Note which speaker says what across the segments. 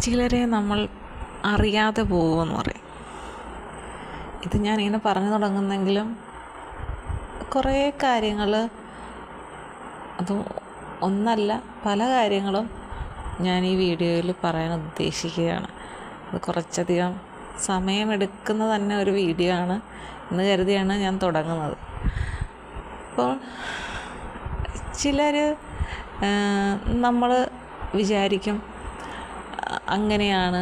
Speaker 1: ചിലരെ നമ്മൾ അറിയാതെ പോകുമെന്ന് പറയും. ഇത് ഞാനിങ്ങനെ പറഞ്ഞു തുടങ്ങുന്നെങ്കിലും കുറേ കാര്യങ്ങൾ, അത് ഒന്നല്ല പല കാര്യങ്ങളും ഞാൻ ഈ വീഡിയോയിൽ പറയാൻ ഉദ്ദേശിക്കുകയാണ്. അത് കുറച്ചധികം സമയമെടുക്കുന്ന തന്നെ ഒരു വീഡിയോ ആണ് എന്ന് കരുതിയാണ് ഞാൻ തുടങ്ങുന്നത്. അപ്പോൾ ചിലർ നമ്മൾ വിചാരിക്കും അങ്ങനെയാണ്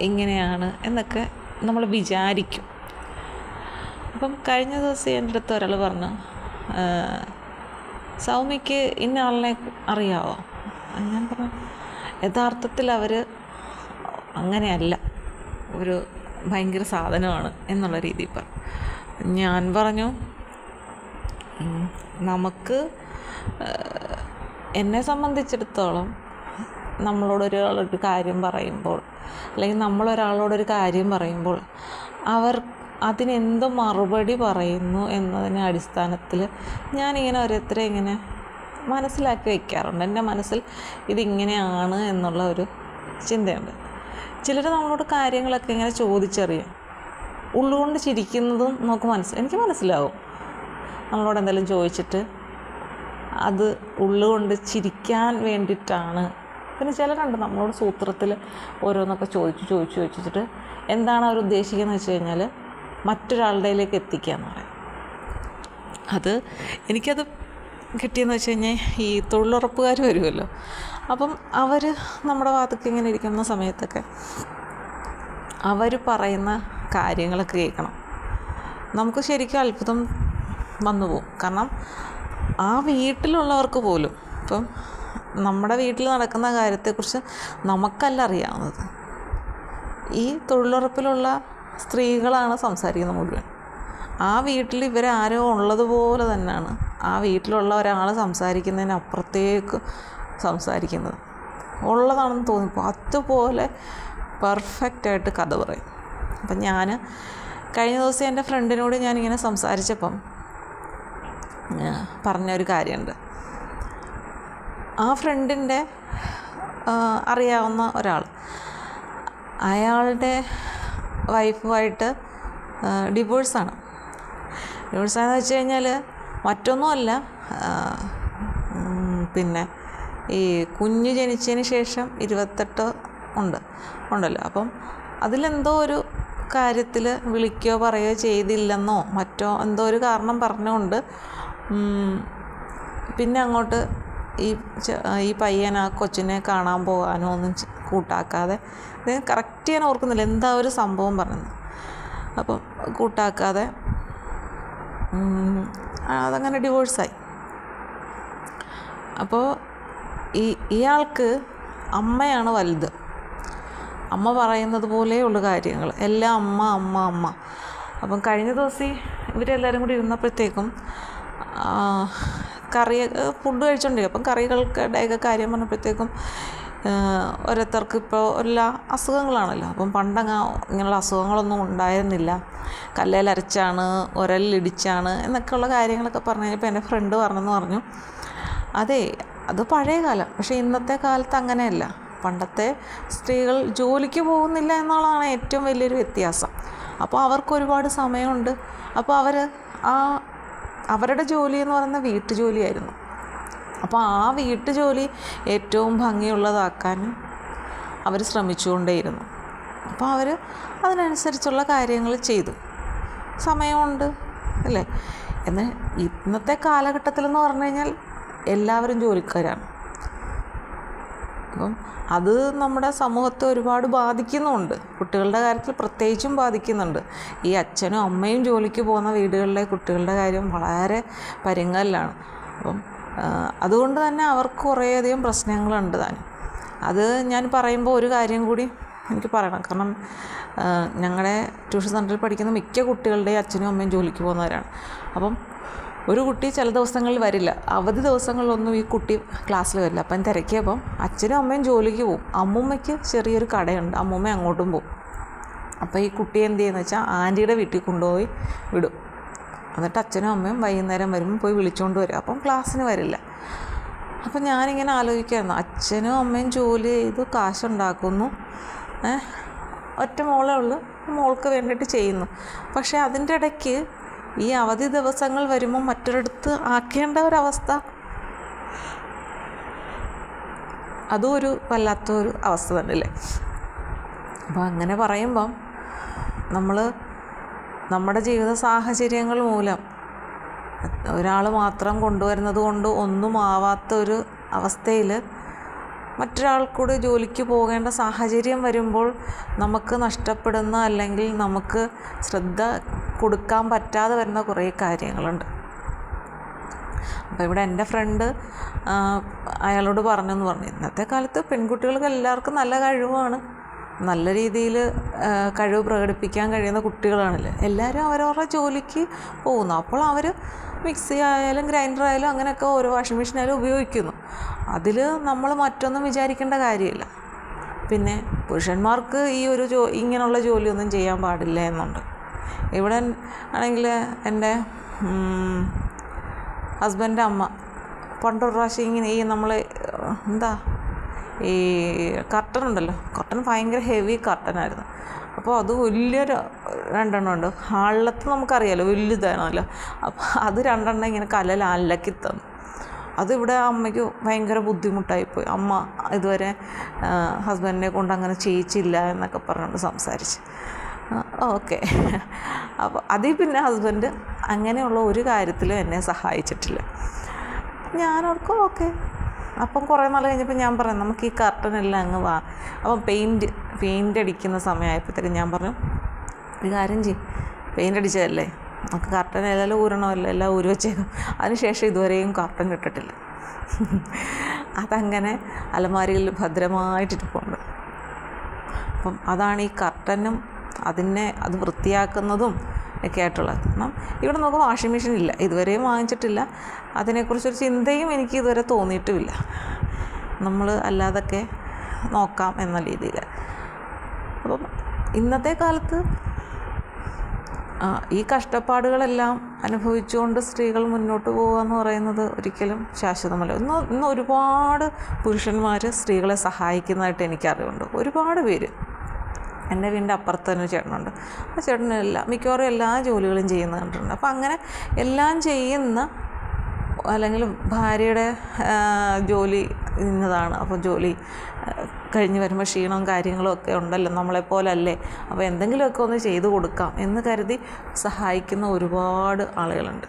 Speaker 1: ഇങ്ങനെയാണ് എന്നൊക്കെ നമ്മൾ വിചാരിക്കും. അപ്പം കഴിഞ്ഞ ദിവസം എൻ്റെ അടുത്ത് ഒരാൾ പറഞ്ഞു, സൗമ്യയ്ക്ക് ഇന്ന ആളിനെ അറിയാവോ? ഞാൻ പറഞ്ഞു, യഥാർത്ഥത്തിൽ അവർ അങ്ങനെയല്ല, ഒരു ഭയങ്കര സാധനമാണ് എന്നുള്ള രീതിയിൽ പറഞ്ഞു. ഞാൻ പറഞ്ഞു, നമുക്ക് എന്നെ സംബന്ധിച്ചിടത്തോളം നമ്മളോടൊരാളൊരു കാര്യം പറയുമ്പോൾ, അല്ലെങ്കിൽ നമ്മളൊരാളോടൊരു കാര്യം പറയുമ്പോൾ അവർ അതിനെന്ത് മറുപടി പറയുന്നു എന്നതിൻ്റെ അടിസ്ഥാനത്തിൽ ഞാനിങ്ങനെ ഓരോരുത്തരെ ഇങ്ങനെ മനസ്സിലാക്കി വയ്ക്കാറുണ്ട്. എൻ്റെ മനസ്സിൽ ഇതിങ്ങനെയാണ് എന്നുള്ള ഒരു ചിന്തയുണ്ട്. ചിലർ നമ്മളോട് കാര്യങ്ങളൊക്കെ ഇങ്ങനെ ചോദിച്ചറിയും. ഉള്ളുകൊണ്ട് ചിരിക്കുന്നതും എനിക്ക് മനസ്സിലാവും. നമ്മളോട് എന്തെങ്കിലും ചോദിച്ചിട്ട് അത് ഉള്ളുകൊണ്ട് ചിരിക്കാൻ വേണ്ടിയിട്ടാണ്. പിന്നെ ചിലരുണ്ട് നമ്മളോട് സൂത്രത്തിൽ ഓരോന്നൊക്കെ ചോദിച്ചിട്ട് എന്താണ് അവർ ഉദ്ദേശിക്കുന്നത് വെച്ച് കഴിഞ്ഞാൽ മറ്റൊരാളുടെയിലേക്ക് എത്തിക്കുക എന്ന് പറയും. എനിക്കത് കിട്ടിയെന്ന് വെച്ച് കഴിഞ്ഞാൽ ഈ തൊഴിലുറപ്പുകാർ വരുമല്ലോ, അപ്പം അവർ നമ്മുടെ ഭാഗത്തൊക്കെ ഇങ്ങനെ ഇരിക്കുന്ന സമയത്തൊക്കെ അവർ പറയുന്ന കാര്യങ്ങളൊക്കെ കേൾക്കണം. നമുക്ക് ശരിക്കും അത്ഭുതം വന്നു പോകും. കാരണം ആ വീട്ടിലുള്ളവർക്ക് പോലും ഇപ്പം നമ്മുടെ വീട്ടിൽ നടക്കുന്ന കാര്യത്തെക്കുറിച്ച് നമുക്കല്ല അറിയാവുന്നത്. ഈ തൊഴിലുറപ്പിലുള്ള സ്ത്രീകളാണ് സംസാരിക്കുന്നത് മുഴുവൻ. ആ വീട്ടിൽ ഇവരാരോ ഉള്ളതുപോലെ തന്നെയാണ് ആ വീട്ടിലുള്ള ഒരാൾ സംസാരിക്കുന്നതിനപ്പുറത്തേക്ക് സംസാരിക്കുന്നത്. ഉള്ളതാണെന്ന് തോന്നിപ്പോൾ അതുപോലെ പെർഫെക്റ്റായിട്ട് കഥ പറയും. അപ്പം ഞാൻ കഴിഞ്ഞ ദിവസം എൻ്റെ ഫ്രണ്ടിനോട് ഞാനിങ്ങനെ സംസാരിച്ചപ്പം പറഞ്ഞൊരു കാര്യമുണ്ട്. ആ ഫ്രണ്ടിൻ്റെ അറിയാവുന്ന ഒരാൾ, അയാളുടെ വൈഫുമായിട്ട് ഡിവോഴ്സാണെന്ന് വെച്ച് കഴിഞ്ഞാൽ മറ്റൊന്നുമല്ല, പിന്നെ ഈ കുഞ്ഞ് ജനിച്ചതിന് ശേഷം 28 ഉണ്ടല്ലോ. അപ്പം അതിലെന്തോ ഒരു കാര്യത്തിൽ വിളിക്കുകയോ പറയുകയോ ചെയ്തില്ലെന്നോ മറ്റോ എന്തോ ഒരു കാരണം പറഞ്ഞുകൊണ്ട് പിന്നെ അങ്ങോട്ട് ഈ പയ്യൻ ആ കൊച്ചിനെ കാണാൻ പോകാനോ ഒന്നും കൂട്ടാക്കാതെ, കറക്റ്റ് ഞാൻ ഓർക്കുന്നില്ല എന്താ ഒരു സംഭവം പറഞ്ഞത്. അപ്പം കൂട്ടാക്കാതെ അതങ്ങനെ ഡിവോഴ്സായി. അപ്പോൾ ഇയാൾക്ക് അമ്മയാണ് വലുത്. അമ്മ പറയുന്നത് പോലെയുള്ള കാര്യങ്ങൾ എല്ലാം അമ്മ. അപ്പം കഴിഞ്ഞ ദിവസം ഇവരെല്ലാവരും കൂടി ഇരുന്നപ്പോഴത്തേക്കും ഫുഡ് കഴിച്ചുകൊണ്ടിരിക്കും. അപ്പം കറികളുടെയൊക്കെ കാര്യം പറഞ്ഞപ്പോഴത്തേക്കും ഓരോരുത്തർക്ക് ഇപ്പോൾ എല്ലാ അസുഖങ്ങളാണല്ലോ. അപ്പം പണ്ടങ്ങ് ഇങ്ങനെയുള്ള അസുഖങ്ങളൊന്നും ഉണ്ടായിരുന്നില്ല, കല്ലേലരച്ചാണ്, ഉരലിടിച്ചാണ് എന്നൊക്കെയുള്ള കാര്യങ്ങളൊക്കെ പറഞ്ഞു കഴിഞ്ഞപ്പോൾ എൻ്റെ ഫ്രണ്ട് പറഞ്ഞു, അതെ അത് പഴയ കാലം, പക്ഷേ ഇന്നത്തെ കാലത്ത് അങ്ങനെയല്ല. പണ്ടത്തെ സ്ത്രീകൾ ജോലിക്ക് പോകുന്നില്ല എന്നുള്ളതാണ് ഏറ്റവും വലിയൊരു വ്യത്യാസം. അപ്പോൾ അവർക്ക് ഒരുപാട് സമയമുണ്ട്. അപ്പോൾ അവരുടെ ജോലി എന്ന് പറയുന്നത് വീട്ടുജോലിയായിരുന്നു. അപ്പോൾ ആ വീട്ടുജോലി ഏറ്റവും ഭംഗിയുള്ളതാക്കാൻ അവർ ശ്രമിച്ചുകൊണ്ടേയിരുന്നു. അപ്പോൾ അവർ അതിനനുസരിച്ചുള്ള കാര്യങ്ങൾ ചെയ്തു. സമയമുണ്ട് അല്ലേ? എന്നാൽ ഇന്നത്തെ കാലഘട്ടത്തിലെന്ന് പറഞ്ഞു കഴിഞ്ഞാൽ എല്ലാവരും ജോലിക്കാരാണ്. അപ്പം അത് നമ്മുടെ സമൂഹത്തെ ഒരുപാട് ബാധിക്കുന്നുമുണ്ട്. കുട്ടികളുടെ കാര്യത്തിൽ പ്രത്യേകിച്ചും ബാധിക്കുന്നുണ്ട്. ഈ അച്ഛനും അമ്മയും ജോലിക്ക് പോകുന്ന വീടുകളിലെ കുട്ടികളുടെ കാര്യം വളരെ പരുങ്ങലിലാണ്. അപ്പം അതുകൊണ്ട് തന്നെ അവർക്ക് കുറേയധികം പ്രശ്നങ്ങളുണ്ട് താനും. അത് ഞാൻ പറയുമ്പോൾ ഒരു കാര്യം കൂടി എനിക്ക് പറയണം. കാരണം ഞങ്ങളുടെ ട്യൂഷൻ സെൻ്ററിൽ പഠിക്കുന്ന മിക്ക കുട്ടികളുടെയും അച്ഛനും അമ്മയും ജോലിക്ക് പോകുന്നവരാണ്. അപ്പം ഒരു കുട്ടി ചില ദിവസങ്ങളിൽ വരില്ല, അവധി ദിവസങ്ങളിലൊന്നും ഈ കുട്ടി ക്ലാസ്സിൽ വരില്ല. അപ്പം തിരക്കിയപ്പം അച്ഛനും അമ്മയും ജോലിക്ക് പോകും. അമ്മൂമ്മയ്ക്ക് ചെറിയൊരു കടയുണ്ട്, അമ്മൂമ്മ അങ്ങോട്ടും പോകും. അപ്പോൾ ഈ കുട്ടി എന്ത് ചെയ്യുന്നത് വെച്ചാൽ ആൻറ്റിയുടെ വീട്ടിൽ കൊണ്ടുപോയി വിടും. എന്നിട്ട് അച്ഛനും അമ്മയും വൈകുന്നേരം വരുമ്പോൾ പോയി വിളിച്ചുകൊണ്ട് വരും. അപ്പം ക്ലാസ്സിന് വരില്ല. അപ്പം ഞാനിങ്ങനെ ആലോചിക്കുമായിരുന്നു, അച്ഛനും അമ്മയും ജോലി ചെയ്ത് കാശുണ്ടാക്കുന്നു, ഒറ്റ മോളേ ഉള്ളൂ, മോൾക്ക് വേണ്ടിയിട്ട് ചെയ്യുന്നു. പക്ഷേ അതിൻ്റെ ഇടയ്ക്ക് ഈ അവധി ദിവസങ്ങൾ വരുമ്പോൾ മറ്റൊരിടത്ത് ആക്കേണ്ട ഒരവസ്ഥ, അതും ഒരു വല്ലാത്തൊരു അവസ്ഥ തന്നെയല്ലേ. അപ്പോൾ അങ്ങനെ പറയുമ്പം നമ്മൾ നമ്മുടെ ജീവിത സാഹചര്യങ്ങൾ മൂലം ഒരാൾ മാത്രം കൊണ്ടുവരുന്നത് കൊണ്ട് ഒന്നും ആവാത്തൊരു അവസ്ഥയിൽ മറ്റൊരാൾക്കൂടി ജോലിക്ക് പോകേണ്ട സാഹചര്യം വരുമ്പോൾ നമുക്ക് നഷ്ടപ്പെടുന്ന, അല്ലെങ്കിൽ നമുക്ക് ശ്രദ്ധ കൊടുക്കാൻ പറ്റാതെ വരുന്ന കുറേ കാര്യങ്ങളുണ്ട്. അപ്പോൾ ഇവിടെ എൻ്റെ ഫ്രണ്ട് അയാളോട് പറഞ്ഞെന്ന് പറഞ്ഞു, ഇന്നത്തെ കാലത്ത് പെൺകുട്ടികൾക്ക് എല്ലാവർക്കും നല്ല കഴിവാണ്, നല്ല രീതിയിൽ കഴിവ് പ്രകടിപ്പിക്കാൻ കഴിയുന്ന കുട്ടികളാണല്ലേ, എല്ലാവരും അവരവരുടെ ജോലിക്ക് പോകുന്നു. അപ്പോൾ അവർ മിക്സി ആയാലും ഗ്രൈൻഡർ ആയാലും അങ്ങനെയൊക്കെ ഓരോ വാഷിംഗ് മെഷീനായാലും ഉപയോഗിക്കുന്നു. അതിൽ നമ്മൾ മറ്റൊന്നും വിചാരിക്കേണ്ട കാര്യമില്ല. പിന്നെ പുരുഷന്മാർക്ക് ഈ ഒരു ഇങ്ങനെയുള്ള ജോലിയൊന്നും ചെയ്യാൻ പാടില്ല എന്നുണ്ട്. ഇവിടെ ആണെങ്കിൽ എൻ്റെ ഹസ്ബൻഡിൻ്റെ അമ്മ പണ്ടൊരു പ്രാവശ്യം ഇങ്ങനെ നമ്മൾ ഈ കർട്ടൻ ഉണ്ടല്ലോ, കർട്ടൻ ഭയങ്കര ഹെവി കർട്ടനായിരുന്നു. അപ്പോൾ അത് വലിയൊരു 2 എണ്ണം ഉണ്ട്. ഹാളിലത്ത് നമുക്കറിയാമല്ലോ വലുതാണല്ലോ. അപ്പോൾ അത് 2 എണ്ണം ഇങ്ങനെ കല്ലിൽ അലക്കി തന്നു. അതിവിടെ അമ്മയ്ക്ക് ഭയങ്കര ബുദ്ധിമുട്ടായിപ്പോയി. അമ്മ ഇതുവരെ ഹസ്ബൻഡിനെ കൊണ്ട് അങ്ങനെ ചെയ്യിച്ചില്ല എന്നൊക്കെ പറഞ്ഞുകൊണ്ട് സംസാരിച്ച്. ഓക്കെ. അപ്പോൾ അതിൽ പിന്നെ ഹസ്ബൻഡ് അങ്ങനെയുള്ള ഒരു കാര്യത്തിലും എന്നെ സഹായിച്ചിട്ടില്ല. ഞാനോർക്കും ഓക്കെ. അപ്പം കുറേ നാൾ കഴിഞ്ഞപ്പോൾ ഞാൻ പറഞ്ഞു, നമുക്ക് ഈ കർട്ടനെല്ലാം അങ്ങ് അപ്പം പെയിൻ്റ് അടിക്കുന്ന സമയമായപ്പോഴത്തേക്കും ഞാൻ പറഞ്ഞു, ഒരു കാര്യം ചെയ്യും, പെയിൻ്റ് അടിച്ചതല്ലേ, നമുക്ക് കർട്ടൻ എല്ലാം ഊരണമല്ലോ, എല്ലാം ഊരി വെച്ചേക്കും. അതിനുശേഷം ഇതുവരെയും കർട്ടൻ ഇട്ടിട്ടില്ല. അതങ്ങനെ അലമാരിയിൽ ഭദ്രമായിട്ടിരിപ്പുണ്ട്. അപ്പം അതാണ് ഈ കർട്ടനും അത് വൃത്തിയാക്കുന്നതും ഒക്കെ ആയിട്ടുള്ളത്. കാരണം ഇവിടെ നമുക്ക് വാഷിംഗ് മെഷീൻ ഇല്ല, ഇതുവരെയും വാങ്ങിച്ചിട്ടില്ല. അതിനെക്കുറിച്ചൊരു ചിന്തയും എനിക്ക് ഇതുവരെ തോന്നിയിട്ടുമില്ല. നമ്മൾ അല്ലാതൊക്കെ നോക്കാം എന്ന രീതിയിൽ. അപ്പം ഇന്നത്തെ കാലത്ത് ഈ കഷ്ടപ്പാടുകളെല്ലാം അനുഭവിച്ചുകൊണ്ട് സ്ത്രീകൾ മുന്നോട്ട് പോകുക എന്ന് പറയുന്നത് ഒരിക്കലും ശാശ്വതമല്ല. ഇന്ന് ഒരുപാട് പുരുഷന്മാർ സ്ത്രീകളെ സഹായിക്കുന്നതായിട്ട് എനിക്കറിവുണ്ട്. ഒരുപാട് പേര്. എൻ്റെ വീടിൻ്റെ അപ്പുറത്ത് തന്നെ ചേട്ടനുണ്ട്. ആ ചേട്ടനെല്ലാം മിക്കവാറും എല്ലാ ജോലികളും ചെയ്യുന്നത് കണ്ടിട്ടുണ്ട്. അപ്പോൾ അങ്ങനെ എല്ലാം ചെയ്യുന്ന, അല്ലെങ്കിൽ ഭാര്യയുടെ ജോലി ഇന്നതാണ്, അപ്പോൾ ജോലി കഴിഞ്ഞ് വരുമ്പോൾ ക്ഷീണവും കാര്യങ്ങളും ഒക്കെ ഉണ്ടല്ലോ, നമ്മളെപ്പോലല്ലേ, അപ്പോൾ എന്തെങ്കിലുമൊക്കെ ഒന്ന് ചെയ്തു കൊടുക്കാം എന്ന് കരുതി സഹായിക്കുന്ന ഒരുപാട് ആളുകളുണ്ട്.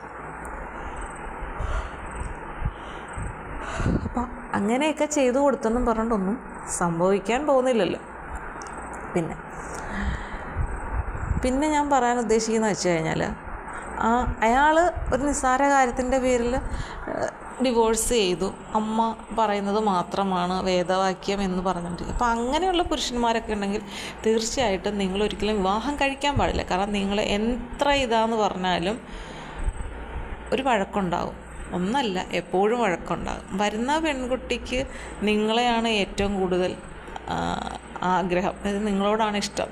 Speaker 1: അപ്പം അങ്ങനെയൊക്കെ ചെയ്തു കൊടുത്തെന്നും പറഞ്ഞിട്ടൊന്നും സംഭവിക്കാൻ പോകുന്നില്ലല്ലോ. പിന്നെ ഞാൻ പറയാൻ ഉദ്ദേശിക്കുന്നത് വെച്ച് കഴിഞ്ഞാൽ, അയാൾ ഒരു നിസ്സാര കാര്യത്തിൻ്റെ പേരിൽ ഡിവോഴ്സ് ചെയ്തു, അമ്മ പറയുന്നത് മാത്രമാണ് വേദവാക്യം എന്ന് പറഞ്ഞിട്ട്. അപ്പോൾ അങ്ങനെയുള്ള പുരുഷന്മാരൊക്കെ ഉണ്ടെങ്കിൽ തീർച്ചയായിട്ടും നിങ്ങളൊരിക്കലും വിവാഹം കഴിക്കാൻ പാടില്ല. കാരണം നിങ്ങൾ എത്ര ഇതാന്ന് പറഞ്ഞാലും ഒരു വഴക്കുണ്ടാകും. ഒന്നല്ല, എപ്പോഴും വഴക്കുണ്ടാകും. വരുന്ന പെൺകുട്ടിക്ക് നിങ്ങളെയാണ് ഏറ്റവും കൂടുതൽ ആഗ്രഹം, അതായത് നിങ്ങളോടാണ് ഇഷ്ടം,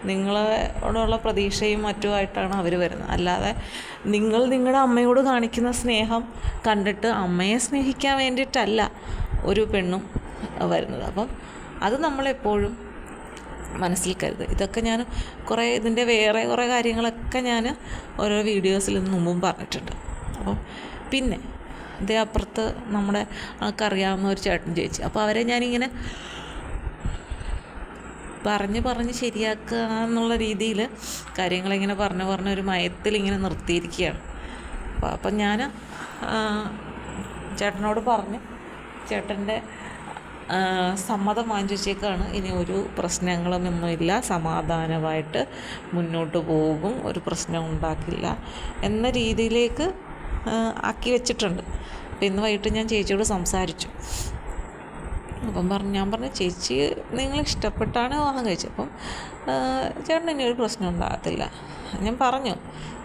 Speaker 1: നിങ്ങളോടുള്ള പ്രതീക്ഷയും മറ്റുമായിട്ടാണ് അവർ വരുന്നത്. അല്ലാതെ നിങ്ങൾ നിങ്ങളുടെ അമ്മയോട് കാണിക്കുന്ന സ്നേഹം കണ്ടിട്ട് അമ്മയെ സ്നേഹിക്കാൻ വേണ്ടിയിട്ടല്ല ഒരു പെണ്ണും വരുന്നത്. അപ്പം അത് നമ്മളെപ്പോഴും മനസ്സിൽ കരുതുക. ഇതൊക്കെ ഞാൻ ഇതിൻ്റെ വേറെ കുറേ കാര്യങ്ങളൊക്കെ ഞാൻ ഓരോ വീഡിയോസിൽ മുമ്പും പറഞ്ഞിട്ടുണ്ട്. അപ്പം പിന്നെ ഇതേ അപ്പുറത്ത് നമ്മുടെ ആൾക്കറിയാവുന്ന ഒരു ചേട്ടൻ ചേച്ചി, അപ്പോൾ അവരെ ഞാനിങ്ങനെ പറഞ്ഞ് ശരിയാക്കുക എന്നുള്ള രീതിയിൽ കാര്യങ്ങളിങ്ങനെ പറഞ്ഞ് ഒരു മയത്തിലിങ്ങനെ നിർത്തിയിരിക്കുകയാണ്. അപ്പം ഞാൻ ചേട്ടനോട് പറഞ്ഞ് ചേട്ടൻ്റെ സമ്മതം വാങ്ങിച്ചേക്കാണ്. ഇനി ഒരു പ്രശ്നങ്ങളൊന്നുമില്ല, സമാധാനമായിട്ട് മുന്നോട്ട് പോകും, ഒരു പ്രശ്നം ഉണ്ടാക്കില്ല എന്ന രീതിയിലേക്ക് ആക്കി വെച്ചിട്ടുണ്ട്. അപ്പം ഇന്ന് വൈകിട്ട് ഞാൻ ചേച്ചിയോട് സംസാരിച്ചു. അപ്പം ഞാൻ പറഞ്ഞു, ചേച്ചി നിങ്ങൾ ഇഷ്ടപ്പെട്ടാണ് വിവാഹം കഴിച്ചത്, അപ്പം ചേട്ടൻ ഇനി ഒരു പ്രശ്നം ഉണ്ടാകത്തില്ല. ഞാൻ പറഞ്ഞു,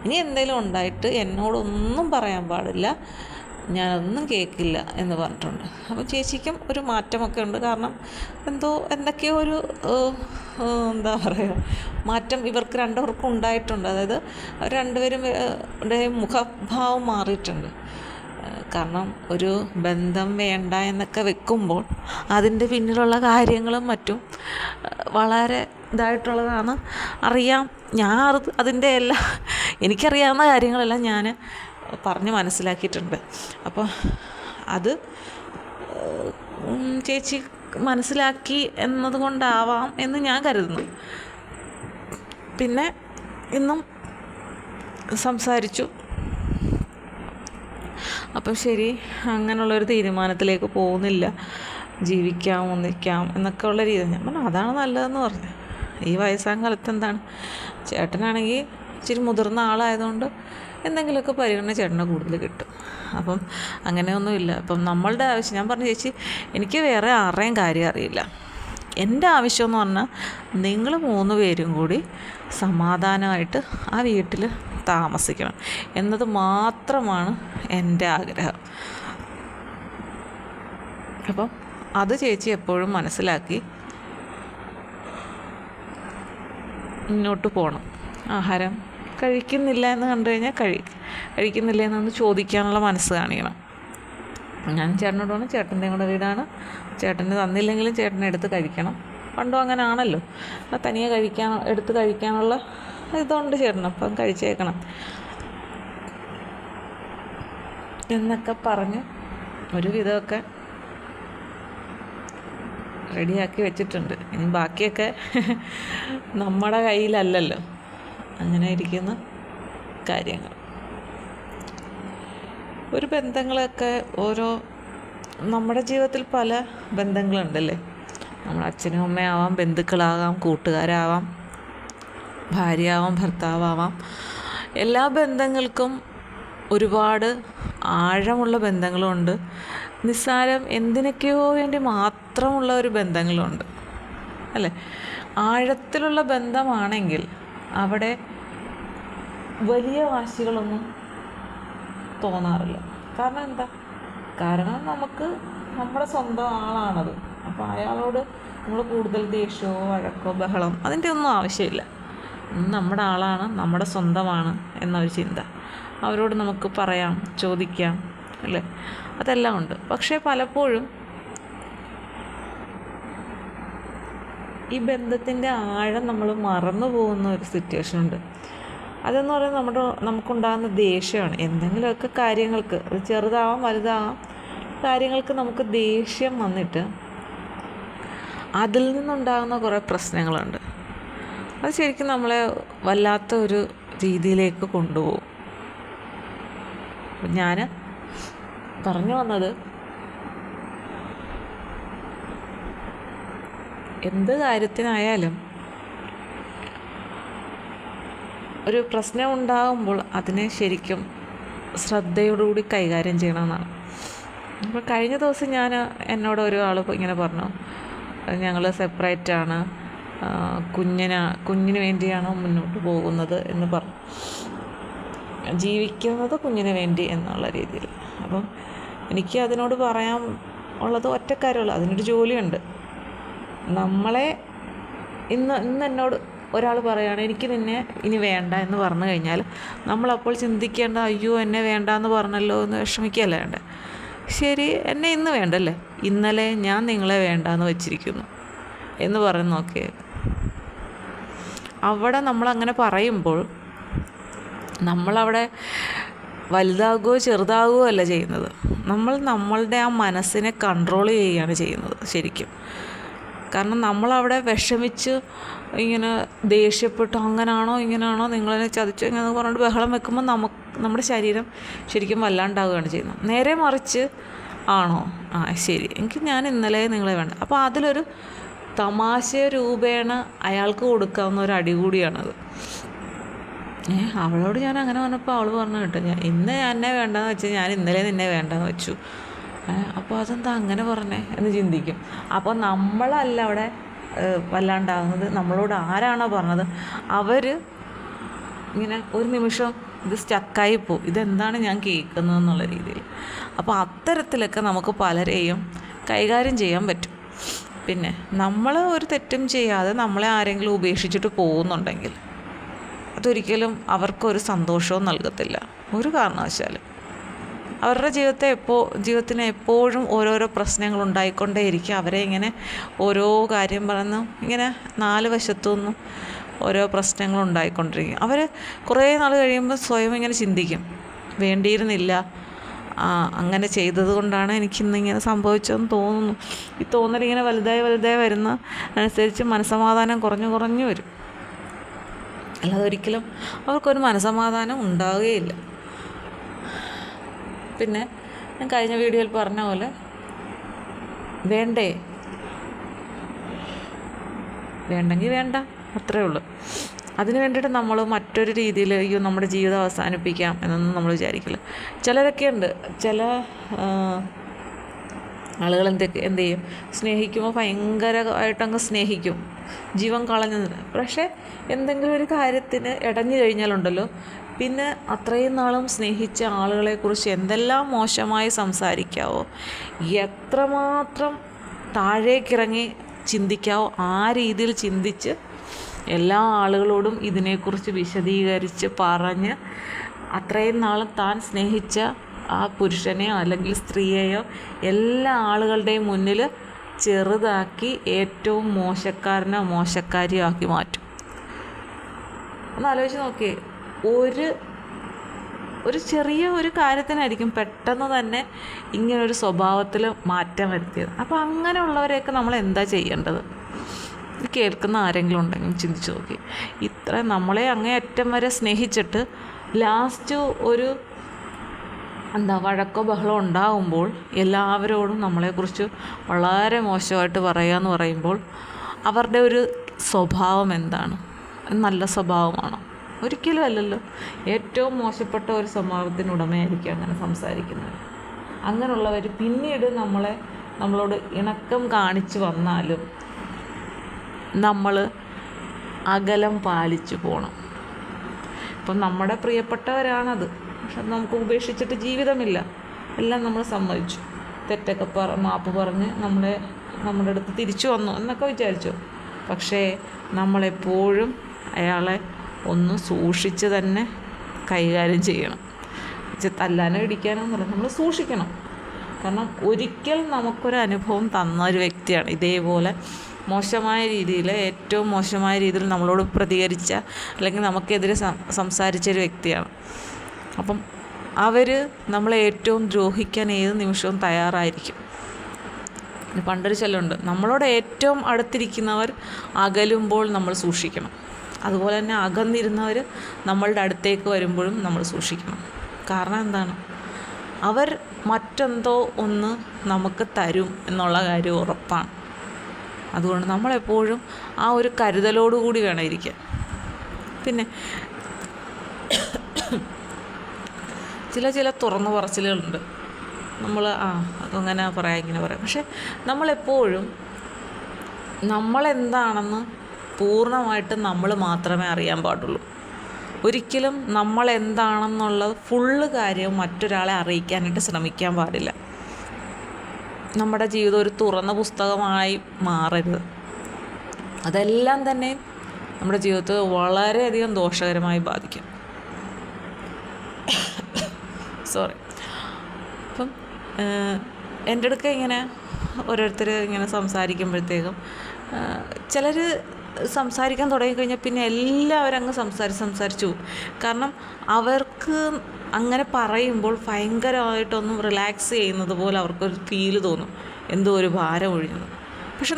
Speaker 1: ഇനി എന്തെങ്കിലും ഉണ്ടായിട്ട് എന്നോടൊന്നും പറയാൻ പാടില്ല, ഞാനൊന്നും കേൾക്കില്ല എന്ന് പറഞ്ഞിട്ടുണ്ട്. അപ്പോൾ ചേച്ചിക്കും ഒരു മാറ്റമൊക്കെ ഉണ്ട്. കാരണം എന്തൊക്കെയോ ഒരു എന്താ പറയുക, മാറ്റം ഇവർക്ക് രണ്ടുപേർക്കും ഉണ്ടായിട്ടുണ്ട്. അതായത് രണ്ടുപേരും മുഖഭാവം മാറിയിട്ടുണ്ട്. കാരണം ഒരു ബന്ധം വേണ്ട എന്നൊക്കെ വെക്കുമ്പോൾ അതിൻ്റെ പിന്നിലുള്ള കാര്യങ്ങളും മറ്റും വളരെ ഇതായിട്ടുള്ളതാണ്. അറിയാം, ഞാൻ അതിൻ്റെ എനിക്കറിയാവുന്ന കാര്യങ്ങളെല്ലാം ഞാൻ പറഞ്ഞ് മനസ്സിലാക്കിയിട്ടുണ്ട്. അപ്പോൾ അത് ചേച്ചി മനസ്സിലാക്കി എന്നതുകൊണ്ടാവാം എന്ന് ഞാൻ കരുതുന്നു. പിന്നെ ഇന്നും സംസാരിച്ചു. അപ്പം ശരി, അങ്ങനെയുള്ളൊരു തീരുമാനത്തിലേക്ക് പോകുന്നില്ല, ജീവിക്കാം, ഒന്നിക്കാം എന്നൊക്കെ ഉള്ള രീതി. ഞാൻ പറഞ്ഞു അതാണ് നല്ലതെന്ന് പറഞ്ഞു. ഈ വയസ്സാം കാലത്ത് എന്താണ്, ചേട്ടനാണെങ്കിൽ ഇച്ചിരി മുതിർന്ന ആളായതുകൊണ്ട് എന്തെങ്കിലുമൊക്കെ പരിഗണന ചേട്ടന് കൂടുതൽ കിട്ടും. അപ്പം അങ്ങനെയൊന്നുമില്ല. അപ്പം നമ്മളുടെ ആവശ്യം, ഞാൻ പറഞ്ഞു ചേച്ചി എനിക്ക് വേറെ ആരുടെയും കാര്യം അറിയില്ല, എൻ്റെ ആവശ്യമെന്ന് പറഞ്ഞാൽ നിങ്ങൾ 3 പേരും കൂടി സമാധാനമായിട്ട് ആ വീട്ടിൽ താമസിക്കണം എന്നത് മാത്രമാണ് എൻ്റെ ആഗ്രഹം. അപ്പം അത് ചേച്ചി എപ്പോഴും മനസ്സിലാക്കി മുന്നോട്ട് പോകണം. ആഹാരം കഴിക്കുന്നില്ല എന്ന് കണ്ടു കഴിഞ്ഞാൽ കഴിക്കുന്നില്ല എന്നൊന്ന് ചോദിക്കാനുള്ള മനസ്സ് കാണിക്കണം. ഞാൻ ചേട്ടനോട് പറഞ്ഞു ചേട്ടൻ്റെയും കൂടെ വീടാണ്, ചേട്ടന് തന്നില്ലെങ്കിലും ചേട്ടനെ എടുത്ത് കഴിക്കണം. പണ്ടും അങ്ങനെ ആണല്ലോ, തനിയെ എടുത്ത് കഴിക്കാനുള്ള ഇതുണ്ട് ചേട്ടന്, അപ്പം കഴിച്ചേക്കണം എന്നൊക്കെ പറഞ്ഞ് ഒരുവിധമൊക്കെ റെഡിയാക്കി വെച്ചിട്ടുണ്ട്. ഇനി ബാക്കിയൊക്കെ നമ്മുടെ കയ്യിലല്ലല്ലോ. അങ്ങനെ ഇരിക്കുന്ന കാര്യങ്ങൾ. ഒരു ബന്ധങ്ങളൊക്കെ നമ്മുടെ ജീവിതത്തിൽ പല ബന്ധങ്ങളുണ്ടല്ലേ. നമ്മുടെ അച്ഛനും അമ്മയാവാം, ബന്ധുക്കളാവാം, കൂട്ടുകാരാവാം, ഭാര്യയാവാം, ഭർത്താവാം. എല്ലാ ബന്ധങ്ങൾക്കും ഒരുപാട് ആഴമുള്ള ബന്ധങ്ങളുണ്ട്, നിസ്സാരം എന്തിനൊക്കെയോ വേണ്ടി മാത്രമുള്ള ഒരു ബന്ധങ്ങളുണ്ട് അല്ലേ. ആഴത്തിലുള്ള ബന്ധമാണെങ്കിൽ അവിടെ വലിയ വാശികളൊന്നും തോന്നാറില്ല. കാരണം എന്താ? കാരണം നമ്മുടെ സ്വന്തം ആളാണത്. അപ്പോൾ അയാളോട് നമ്മൾ കൂടുതൽ ദേഷ്യമോ വഴക്കോ ബഹളം അതിൻ്റെ ഒന്നും ആവശ്യമില്ല. നമ്മുടെ ആളാണ്, നമ്മുടെ സ്വന്തമാണ് എന്നൊരു ചിന്ത അവരോട് നമുക്ക് പറയാം, ചോദിക്കാം അല്ലേ, അതെല്ലാം ഉണ്ട്. പക്ഷേ പലപ്പോഴും ഈ ബന്ധത്തിൻ്റെ ആഴം നമ്മൾ മറന്നു പോകുന്ന ഒരു സിറ്റുവേഷൻ ഉണ്ട്. അതെന്ന് പറയുന്നത് നമുക്കുണ്ടാകുന്ന ദേഷ്യമാണ്. എന്തെങ്കിലുമൊക്കെ കാര്യങ്ങൾക്ക്, അത് ചെറുതാവാം വലുതാവാം, കാര്യങ്ങൾക്ക് നമുക്ക് ദേഷ്യം വന്നിട്ട് അതിൽ നിന്നുണ്ടാകുന്ന കുറേ പ്രശ്നങ്ങളുണ്ട്. അത് ശരിക്കും നമ്മളെ വല്ലാത്ത ഒരു രീതിയിലേക്ക് കൊണ്ടുപോകും. ഞാൻ പറഞ്ഞു വന്നത്, എന്ത് കാര്യത്തിനായാലും ഒരു പ്രശ്നം ഉണ്ടാകുമ്പോൾ അതിനെ ശരിക്കും ശ്രദ്ധയോടുകൂടി കൈകാര്യം ചെയ്യണമെന്നാണ്. അപ്പോൾ കഴിഞ്ഞ ദിവസം എന്നോട് ഒരാൾ ഇങ്ങനെ പറഞ്ഞു, ഞങ്ങൾ സെപ്പറേറ്റാണ്, കുഞ്ഞിന് വേണ്ടിയാണ് മുന്നോട്ട് പോകുന്നത് എന്ന് പറഞ്ഞു, ജീവിക്കുന്നത് കുഞ്ഞിന് വേണ്ടി എന്നുള്ള രീതിയിൽ. അപ്പം എനിക്ക് അതിനോട് പറയാൻ ഉള്ളത് ഒറ്റ കാര്യമുള്ളൂ, അതിനൊരു ജോലിയുണ്ട്. നമ്മളെ ഇന്ന് എന്നോട് ഒരാൾ പറയുകയാണ് എനിക്ക് നിന്നെ ഇനി വേണ്ട എന്ന് പറഞ്ഞു കഴിഞ്ഞാൽ നമ്മളപ്പോൾ ചിന്തിക്കേണ്ട, അയ്യോ എന്നെ വേണ്ട എന്ന് പറഞ്ഞല്ലോ എന്ന് വിഷമിക്കുകയല്ല വേണ്ട. ശരി, എന്നെ ഇന്ന് വേണ്ടല്ലേ, ഇന്നലെ ഞാൻ നിങ്ങളെ വേണ്ടാന്ന് വെച്ചിരിക്കുന്നു എന്ന് പറഞ്ഞ് നോക്കിയേ. അവിടെ നമ്മളങ്ങനെ പറയുമ്പോൾ നമ്മളവിടെ വലുതാകുകയോ ചെറുതാകുകയോ അല്ല ചെയ്യുന്നത്, നമ്മളുടെ ആ മനസ്സിനെ കൺട്രോൾ ചെയ്യുകയാണ് ചെയ്യുന്നത് ശരിക്കും. കാരണം നമ്മളവിടെ വിഷമിച്ച് ഇങ്ങനെ ദേഷ്യപ്പെട്ട് അങ്ങനാണോ ഇങ്ങനെയാണോ നിങ്ങളെന്നെ ചതിച്ചു ഇങ്ങനെ പറഞ്ഞിട്ട് ബഹളം വെക്കുമ്പോൾ നമ്മുടെ ശരീരം ശരിക്കും വല്ലാണ്ടാവുകയാണ് ചെയ്യുന്നത്. നേരെ മറിച്ച് ആണോ, ശരി, എനിക്ക് ഞാൻ ഇന്നലെ നിങ്ങളെ വേണ്ട. അപ്പോൾ അതിലൊരു തമാശ രൂപേണ അയാൾക്ക് കൊടുക്കാവുന്ന ഒരു അടി കൂടിയാണത്. അവളോട് ഞാൻ അങ്ങനെ പറഞ്ഞപ്പോൾ അവൾ പറഞ്ഞു കേട്ടോ, ഇന്ന് എന്നെ വേണ്ടെന്ന് വെച്ചാൽ ഞാൻ ഇന്നലെ നിന്നെ വേണ്ടെന്ന് വെച്ചു. അപ്പോൾ അതെന്താ അങ്ങനെ പറഞ്ഞേ എന്ന് ചിന്തിക്കും. അപ്പോൾ നമ്മളല്ല അവിടെ വല്ലാണ്ടാകുന്നത്, നമ്മളോട് ആരാണോ പറഞ്ഞത് അവർ ഇങ്ങനെ ഒരു നിമിഷം ഇത് സ്റ്റക്കായി പോവും, ഇതെന്താണ് ഞാൻ കേൾക്കുന്നതെന്നുള്ള രീതിയിൽ. അപ്പോൾ അത്തരത്തിലൊക്കെ നമുക്ക് പലരെയും കൈകാര്യം ചെയ്യാൻ പറ്റും. പിന്നെ നമ്മൾ ഒരു തെറ്റും ചെയ്യാതെ നമ്മളെ ആരെങ്കിലും ഉപേക്ഷിച്ചിട്ട് പോകുന്നുണ്ടെങ്കിൽ അതൊരിക്കലും അവർക്കൊരു സന്തോഷവും നൽകത്തില്ല ഒരു കാരണവശാലും. അവരുടെ ജീവിതത്തിന് എപ്പോഴും ഓരോരോ പ്രശ്നങ്ങൾ ഉണ്ടായിക്കൊണ്ടേയിരിക്കും. അവരെ ഇങ്ങനെ ഓരോ കാര്യം പറഞ്ഞ് ഇങ്ങനെ 4 വശത്തുനിന്നും ഓരോ പ്രശ്നങ്ങൾ ഉണ്ടായിക്കൊണ്ടിരിക്കും. അവർ കുറേ നാൾ കഴിയുമ്പോൾ സ്വയം ഇങ്ങനെ ചിന്തിക്കും, വേണ്ടിയിരുന്നില്ല, അങ്ങനെ ചെയ്തത് കൊണ്ടാണ് എനിക്കിന്നിങ്ങനെ സംഭവിച്ചതെന്ന് തോന്നുന്നു. ഈ തോന്നലിങ്ങനെ വലുതായി വരുന്ന അനുസരിച്ച് മനസ്സമാധാനം കുറഞ്ഞു വരും. അല്ലാതെ ഒരിക്കലും അവർക്കൊരു മനസ്സമാധാനം ഉണ്ടാവുകയില്ല. പിന്നെ ഞാൻ കഴിഞ്ഞ വീഡിയോയിൽ പറഞ്ഞ പോലെ വേണ്ടെങ്കിൽ വേണ്ട, അത്രേ ഉള്ളൂ. അതിന് വേണ്ടിയിട്ട് നമ്മൾ മറ്റൊരു രീതിയിൽ നമ്മുടെ ജീവിതം അവസാനിപ്പിക്കാം എന്നൊന്നും നമ്മൾ വിചാരിക്കില്ല. ചിലരൊക്കെ ഉണ്ട്, ചില ആളുകൾ എന്ത് ചെയ്യും, സ്നേഹിക്കുമ്പോൾ ഭയങ്കരമായിട്ടങ്ങ് സ്നേഹിക്കും, ജീവൻ കളഞ്ഞു. പക്ഷേ എന്തെങ്കിലും ഒരു കാര്യത്തിന് ഇടഞ്ഞു കഴിഞ്ഞാലുണ്ടല്ലോ, പിന്നെ അത്രയും നാളും സ്നേഹിച്ച ആളുകളെക്കുറിച്ച് എന്തെല്ലാം മോശമായി സംസാരിക്കാവോ, എത്രമാത്രം താഴേക്കിറങ്ങി ചിന്തിക്കാവോ ആ രീതിയിൽ ചിന്തിച്ച് എല്ലാ ആളുകളോടും ഇതിനെക്കുറിച്ച് വിശദീകരിച്ച് പറഞ്ഞ് അത്രയും നാളും താൻ സ്നേഹിച്ച ആ പുരുഷനെയോ അല്ലെങ്കിൽ സ്ത്രീയെയോ എല്ലാ ആളുകളുടെയും മുന്നിൽ ചെറുതാക്കി ഏറ്റവും മോശക്കാരിയോ ആക്കി മാറ്റും. ഒന്ന് ആലോചിച്ച് നോക്കിയേ, ഒരു ചെറിയ ഒരു കാര്യത്തിനായിരിക്കും പെട്ടെന്ന് തന്നെ ഇങ്ങനൊരു സ്വഭാവത്തിൽ മാറ്റം വരുത്തിയത്. അപ്പോൾ അങ്ങനെയുള്ളവരെയൊക്കെ നമ്മൾ എന്താ ചെയ്യേണ്ടത്? ഇത് കേൾക്കുന്ന ആരെങ്കിലും ഉണ്ടെങ്കിൽ ചിന്തിച്ച് നോക്കി. ഇത്ര നമ്മളെ അങ്ങേയറ്റം വരെ സ്നേഹിച്ചിട്ട് ലാസ്റ്റ് ഒരു വഴക്കോ ബഹളോ ഉണ്ടാകുമ്പോൾ എല്ലാവരോടും നമ്മളെക്കുറിച്ച് വളരെ മോശമായിട്ട് പറയാമെന്ന് പറയുമ്പോൾ അവരുടെ ഒരു സ്വഭാവം എന്താണ്? നല്ല സ്വഭാവമാണോ? ഒരിക്കലും അല്ലല്ലോ. ഏറ്റവും മോശപ്പെട്ട ഒരു സ്വഭാവത്തിന് ഉടമയായിരിക്കും അങ്ങനെ സംസാരിക്കുന്നത്. അങ്ങനെയുള്ളവർ പിന്നീട് നമ്മളോട് ഇണക്കം കാണിച്ചു വന്നാലും നമ്മൾ അകലം പാലിച്ചു പോകണം. ഇപ്പം നമ്മുടെ പ്രിയപ്പെട്ടവരാണത്, പക്ഷെ നമുക്ക് ഉപേക്ഷിച്ചിട്ട് ജീവിതമില്ല. എല്ലാം നമ്മൾ സമ്മതിച്ചു, തെറ്റൊക്കെ മാപ്പ് പറഞ്ഞ് നമ്മുടെ അടുത്ത് തിരിച്ചു വന്നു എന്നൊക്കെ വിചാരിച്ചു. പക്ഷേ നമ്മളെപ്പോഴും അയാളെ ഒന്ന് സൂക്ഷിച്ച് തന്നെ കൈകാര്യം ചെയ്യണം. തല്ലാനോ ഇടിക്കാനോ എന്നല്ല, നമ്മൾ സൂക്ഷിക്കണം. കാരണം ഒരിക്കൽ നമുക്കൊരു അനുഭവം തന്ന ഒരു വ്യക്തിയാണ് ഇതേപോലെ മോശമായ രീതിയിൽ, ഏറ്റവും മോശമായ രീതിയിൽ നമ്മളോട് പ്രതികരിച്ച അല്ലെങ്കിൽ നമുക്കെതിരെ സംസാരിച്ചൊരു വ്യക്തിയാണ്. അപ്പം അവർ നമ്മളെ ഏറ്റവും ദ്രോഹിക്കാൻ ഏത് നിമിഷവും തയ്യാറായിരിക്കും. പണ്ടൊരു ചൊല്ലുണ്ട്, നമ്മളോട് ഏറ്റവും അടുത്തിരിക്കുന്നവർ അകലുമ്പോൾ നമ്മൾ സൂക്ഷിക്കണം. അതുപോലെ തന്നെ അകന്നിരുന്നവർ നമ്മളുടെ അടുത്തേക്ക് വരുമ്പോഴും നമ്മൾ സൂക്ഷിക്കണം. കാരണം എന്താണ്? അവർ മറ്റെന്തോ ഒന്ന് നമുക്ക് തരും എന്നുള്ള കാര്യം ഉറപ്പാണ്. അതുകൊണ്ട് നമ്മളെപ്പോഴും ആ ഒരു കരുതലോടുകൂടി വേണം ഇരിക്കാൻ. പിന്നെ ചില തുറന്നു പറച്ചിലുകളുണ്ട്, നമ്മൾ അങ്ങനെ പറയാം ഇങ്ങനെ പറയാം. പക്ഷെ നമ്മളെപ്പോഴും നമ്മളെന്താണെന്ന് പൂർണ്ണമായിട്ട് നമ്മൾ മാത്രമേ അറിയാൻ പാടുള്ളൂ. ഒരിക്കലും നമ്മളെന്താണെന്നുള്ളത് ഫുള്ള് കാര്യവും മറ്റൊരാളെ അറിയിക്കാനായിട്ട് ശ്രമിക്കാൻ പാടില്ല. നമ്മുടെ ജീവിതം ഒരു തുറന്ന പുസ്തകമായി മാറരുത്. അതെല്ലാം തന്നെ നമ്മുടെ ജീവിതത്തെ വളരെയധികം ദോഷകരമായി ബാധിക്കും. അപ്പം എൻ്റെ അടുക്ക ഇങ്ങനെ ഓരോരുത്തർ ഇങ്ങനെ സംസാരിക്കുമ്പോഴത്തേക്കും ചിലർ സംസാരിക്കാൻ തുടങ്ങിക്കഴിഞ്ഞാൽ പിന്നെ എല്ലാവരും അങ്ങ് സംസാരിച്ചു പോകും. കാരണം അവർക്ക് അങ്ങനെ പറയുമ്പോൾ ഭയങ്കരമായിട്ടൊന്നും റിലാക്സ് ചെയ്യുന്നത് പോലെ അവർക്കൊരു ഫീല് തോന്നും, എന്തോ ഒരു ഭാരം ഒഴിഞ്ഞത്. പക്ഷെ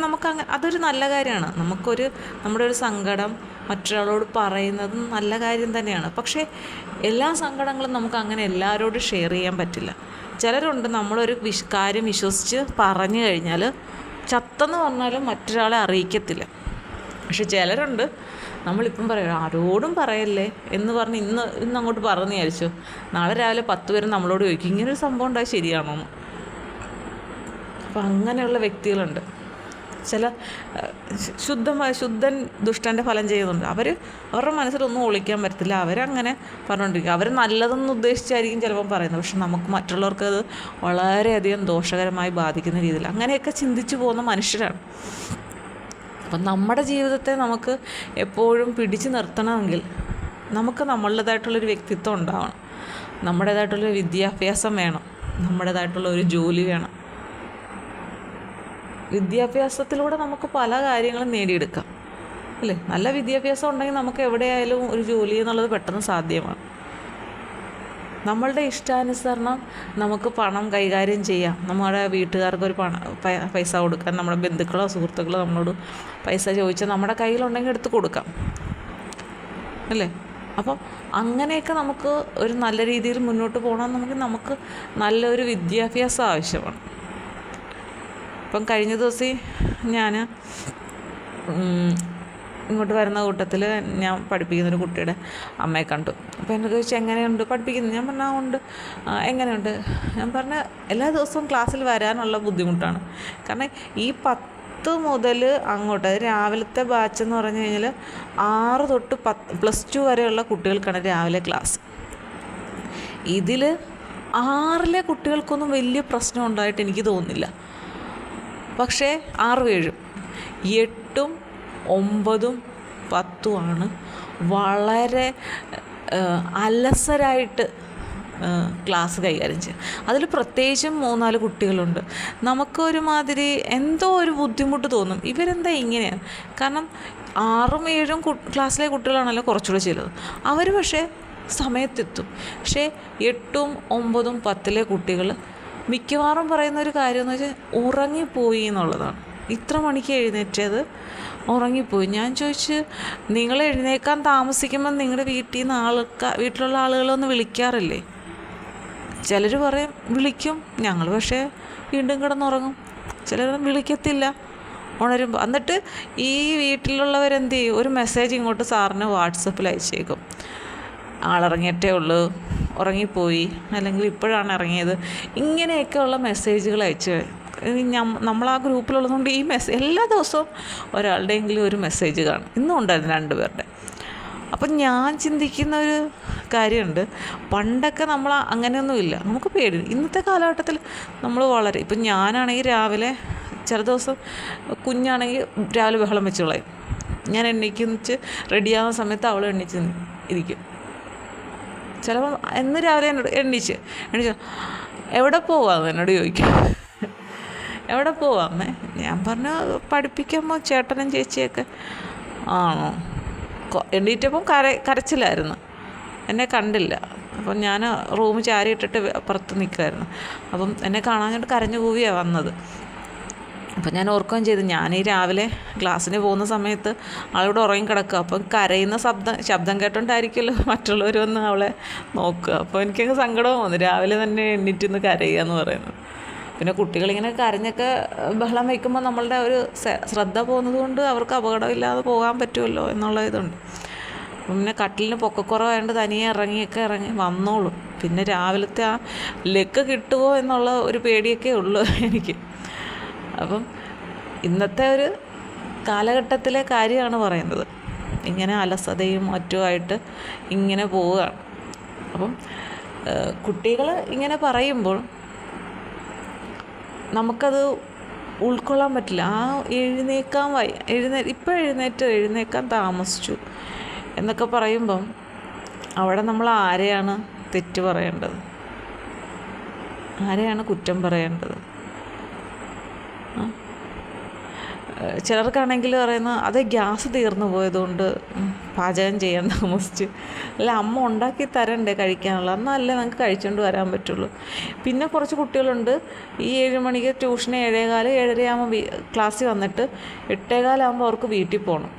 Speaker 1: അതൊരു നല്ല കാര്യമാണ്. നമ്മുടെ ഒരു സങ്കടം മറ്റൊരാളോട് പറയുന്നത് നല്ല കാര്യം തന്നെയാണ്. പക്ഷേ എല്ലാ സങ്കടങ്ങളും നമുക്ക് അങ്ങനെ എല്ലാവരോടും ഷെയർ ചെയ്യാൻ പറ്റില്ല. ചിലരുണ്ട്, നമ്മളൊരു കാര്യം വിശ്വസിച്ച് പറഞ്ഞു കഴിഞ്ഞാൽ ചത്തെന്ന് പറഞ്ഞാലും മറ്റൊരാളെ അറിയിക്കത്തില്ല. പക്ഷെ ചിലരുണ്ട്, നമ്മളിപ്പം പറയും ആരോടും പറയല്ലേ എന്ന് പറഞ്ഞ് ഇന്ന് അങ്ങോട്ട് പറഞ്ഞു വിചാരിച്ചു, നാളെ രാവിലെ 10 പേരും നമ്മളോട് ചോദിക്കും ഇങ്ങനൊരു സംഭവം ഉണ്ടായി ശരിയാണോ എന്ന്. അപ്പം അങ്ങനെയുള്ള വ്യക്തികളുണ്ട്. ചില ശുദ്ധൻ ദുഷ്ടൻ്റെ ഫലം ചെയ്യുന്നുണ്ട്. അവരുടെ മനസ്സിലൊന്നും ഒളിക്കാൻ പറ്റത്തില്ല. അവരങ്ങനെ പറഞ്ഞുകൊണ്ടിരിക്കും. അവർ നല്ലതെന്ന് ഉദ്ദേശിച്ചായിരിക്കും ചിലപ്പം പറയുന്നത്. പക്ഷെ നമുക്ക് മറ്റുള്ളവർക്ക് അത് വളരെയധികം ദോഷകരമായി ബാധിക്കുന്ന രീതിയിൽ അങ്ങനെയൊക്കെ ചിന്തിച്ചു പോകുന്ന മനുഷ്യരാണ്. അപ്പം നമ്മുടെ ജീവിതത്തെ നമുക്ക് എപ്പോഴും പിടിച്ചു നിർത്തണമെങ്കിൽ നമുക്ക് നമ്മളുടേതായിട്ടുള്ളൊരു വ്യക്തിത്വം ഉണ്ടാവണം, നമ്മുടേതായിട്ടുള്ളൊരു വിദ്യാഭ്യാസം വേണം. നമ്മുടേതായിട്ടുള്ള ഒരു ജോലി വേണം. വിദ്യാഭ്യാസത്തിലൂടെ നമുക്ക് പല കാര്യങ്ങളും നേടിയെടുക്കാം അല്ലേ? നല്ല വിദ്യാഭ്യാസം ഉണ്ടെങ്കിൽ നമുക്ക് എവിടെയായാലും ഒരു ജോലി എന്നുള്ളത് പെട്ടെന്ന് സാധ്യമാണ്. നമ്മളുടെ ഇഷ്ടാനുസരണം നമുക്ക് പണം കൈകാര്യം ചെയ്യാം. നമ്മുടെ വീട്ടുകാർക്ക് ഒരു പൈസ കൊടുക്കാൻ, നമ്മുടെ ബന്ധുക്കളോ സുഹൃത്തുക്കളോ നമ്മളോട് പൈസ ചോദിച്ചാൽ നമ്മുടെ കയ്യിലുണ്ടെങ്കിൽ എടുത്ത് കൊടുക്കാം അല്ലേ? അപ്പം അങ്ങനെയൊക്കെ നമുക്ക് ഒരു നല്ല രീതിയിൽ മുന്നോട്ട് പോകണമെന്നുണ്ടെങ്കിൽ നമുക്ക് നല്ലൊരു വിദ്യാഭ്യാസം ആവശ്യമാണ്. ഇപ്പം കഴിഞ്ഞ ദിവസം ഞാൻ ഇങ്ങോട്ട് വരുന്ന കൂട്ടത്തിൽ ഞാൻ പഠിപ്പിക്കുന്നൊരു കുട്ടിയുടെ അമ്മയെ കണ്ടു. അപ്പോൾ എന്നോട് ചോദിച്ചാൽ എങ്ങനെയുണ്ട് പഠിപ്പിക്കുന്നത്? ഞാൻ പറഞ്ഞാൽ ഉണ്ട്. എങ്ങനെയുണ്ട്? ഞാൻ പറഞ്ഞ എല്ലാ ദിവസവും ക്ലാസ്സിൽ വരാനുള്ള ബുദ്ധിമുട്ടാണ്. കാരണം ഈ 10 മുതൽ അങ്ങോട്ട്, രാവിലത്തെ ബാച്ച് എന്ന് പറഞ്ഞു കഴിഞ്ഞാൽ 6 തൊട്ട് +2 വരെയുള്ള കുട്ടികൾക്കാണ് രാവിലെ ക്ലാസ്. ഇതിൽ 6ലെ കുട്ടികൾക്കൊന്നും വലിയ പ്രശ്നം ഉണ്ടായിട്ട് എനിക്ക് തോന്നുന്നില്ല. പക്ഷേ 6, 7, 8, 9, 10 വളരെ അലസരായിട്ട് ക്ലാസ് കൈകാര്യം ചെയ്യുക. അതിൽ പ്രത്യേകിച്ചും 3-4 കുട്ടികളുണ്ട്. നമുക്കൊരുമാതിരി എന്തോ ഒരു ബുദ്ധിമുട്ട് തോന്നും, ഇവരെന്താ ഇങ്ങനെയാണ്. കാരണം 6ഉം 7ഉം ക്ലാസ്സിലെ കുട്ടികളാണല്ലോ കുറച്ചുകൂടെ ചിലത്. അവർ പക്ഷേ സമയത്തെത്തും. പക്ഷേ 8ഉം 9ഉം 10ലെ കുട്ടികൾ മിക്കവാറും പറയുന്നൊരു കാര്യമെന്ന് വെച്ചാൽ ഉറങ്ങിപ്പോയി എന്നുള്ളതാണ്. ഇത്ര മണിക്ക് എഴുന്നേറ്റത് ഉറങ്ങിപ്പോയി. ഞാൻ ചോദിച്ച്, നിങ്ങൾ എഴുന്നേക്കാൻ താമസിക്കുമ്പോൾ നിങ്ങളുടെ വീട്ടിലുള്ള ആളുകളൊന്ന് വിളിക്കാറില്ലേ? ചിലർ പറയും വിളിക്കും, ഞങ്ങൾ പക്ഷേ വീണ്ടും കിടന്നുറങ്ങും. ചിലർ വിളിക്കത്തില്ല ഉണരുമ്പോൾ. എന്നിട്ട് ഈ വീട്ടിലുള്ളവരെന്ത് ചെയ്യും? ഒരു മെസ്സേജ് ഇങ്ങോട്ട് സാറിന് വാട്സപ്പിൽ അയച്ചേക്കും, ആളിറങ്ങിയിട്ടേ ഉള്ളൂ, ഉറങ്ങിപ്പോയി, അല്ലെങ്കിൽ ഇപ്പോഴാണ് ഇറങ്ങിയത്. ഇങ്ങനെയൊക്കെയുള്ള മെസ്സേജുകൾ അയച്ച് നമ്മൾ ആ ഗ്രൂപ്പിലുള്ളതുകൊണ്ട് ഈ എല്ലാ ദിവസവും ഒരാളുടെയെങ്കിലും ഒരു മെസ്സേജ് കാണും. ഇന്നും ഉണ്ടായിരുന്നു 2 പേരുടെ. അപ്പം ഞാൻ ചിന്തിക്കുന്ന ഒരു കാര്യമുണ്ട്, പണ്ടൊക്കെ നമ്മൾ അങ്ങനെയൊന്നുമില്ല, നമുക്ക് പേടി. ഇന്നത്തെ കാലഘട്ടത്തിൽ നമ്മൾ വളരെ, ഇപ്പം ഞാനാണെങ്കിൽ രാവിലെ ചില ദിവസം കുഞ്ഞാണെങ്കിൽ രാവിലെ ബഹളം വെച്ച് കളയും. ഞാൻ എണ്ണീക്കിച്ച് റെഡിയാകുന്ന സമയത്ത് അവൾ എണ്ണീച്ച് ഇരിക്കും. ചിലപ്പോൾ എന്ന് രാവിലെ എണ്ണീച്ച് എവിടെ പോവാന്ന് എന്നോട് ചോദിക്കും, എവിടെ പോവാമേ? ഞാൻ പറഞ്ഞു പഠിപ്പിക്കുമ്പോൾ ചേട്ടനും ചേച്ചിയൊക്കെ. ആണോ? എണ്ണീറ്റപ്പം കരച്ചിലായിരുന്നു, എന്നെ കണ്ടില്ല. അപ്പം ഞാൻ റൂം ചാരിയിട്ടിട്ട് പുറത്ത് നിൽക്കുമായിരുന്നു. അപ്പം എന്നെ കാണാഞ്ഞിട്ട് കരഞ്ഞു കൂവിയാണ് വന്നത്. അപ്പം ഞാൻ ഓർക്കുകയും ചെയ്തു, ഞാൻ ഈ രാവിലെ ക്ലാസ്സിന് പോകുന്ന സമയത്ത് ആളോട് ഉറങ്ങിക്കിടക്കുക. അപ്പം കരയുന്ന ശബ്ദം കേട്ടോണ്ടായിരിക്കുമല്ലോ മറ്റുള്ളവർ വന്ന് അവളെ നോക്കുക. അപ്പോൾ എനിക്കങ്ങ് സങ്കടം തോന്നി, രാവിലെ തന്നെ എണ്ണീറ്റൊന്ന് കരയുക എന്ന് പറയുന്നത്. പിന്നെ കുട്ടികളിങ്ങനെ കരഞ്ഞൊക്കെ ബഹളം വയ്ക്കുമ്പോൾ നമ്മളുടെ ഒരു ശ്രദ്ധ പോകുന്നത് കൊണ്ട് അവർക്ക് അപകടമില്ലാതെ പോകാൻ പറ്റുമല്ലോ എന്നുള്ള ഇതുണ്ട്. പിന്നെ കട്ടിലിന് പൊക്കക്കുറവായതുകൊണ്ട് തനിയെ ഇറങ്ങി വന്നോളും. പിന്നെ രാവിലത്തെ ആ ലെക്ക് കിട്ടുമോ എന്നുള്ള ഒരു പേടിയൊക്കെ ഉള്ളൂ എനിക്ക്. അപ്പം ഇന്നത്തെ ഒരു കാലഘട്ടത്തിലെ കാര്യമാണ് പറയുന്നത്. ഇങ്ങനെ അലസതയും മറ്റുമായിട്ട് ഇങ്ങനെ പോവുകയാണ്. അപ്പം കുട്ടികൾ ഇങ്ങനെ പറയുമ്പോൾ നമുക്കത് ഉൾക്കൊള്ളാൻ പറ്റില്ല. ആ ഇപ്പോൾ എഴുന്നേക്കാൻ താമസിച്ചു എന്നൊക്കെ പറയുമ്പം അവിടെ നമ്മൾ ആരെയാണ് തെറ്റ് പറയേണ്ടത്? ആരെയാണ് കുറ്റം പറയേണ്ടത്? ചിലർക്കാണെങ്കിൽ പറയുന്നത് അത് ഗ്യാസ് തീർന്നു പോയതുകൊണ്ട് പാചകം ചെയ്യാൻ താമസിച്ചു. അല്ല, അമ്മ ഉണ്ടാക്കി തരണ്ടേ കഴിക്കാനുള്ള, എന്നല്ലേ നമുക്ക് കഴിച്ചുകൊണ്ട് വരാൻ പറ്റുള്ളൂ. പിന്നെ കുറച്ച് കുട്ടികളുണ്ട്, ഈ 7 മണിക്ക് ട്യൂഷന് 7:15, 7:30 ക്ലാസ്സിൽ വന്നിട്ട് 8:15 അവർക്ക് വീട്ടിൽ പോകണം.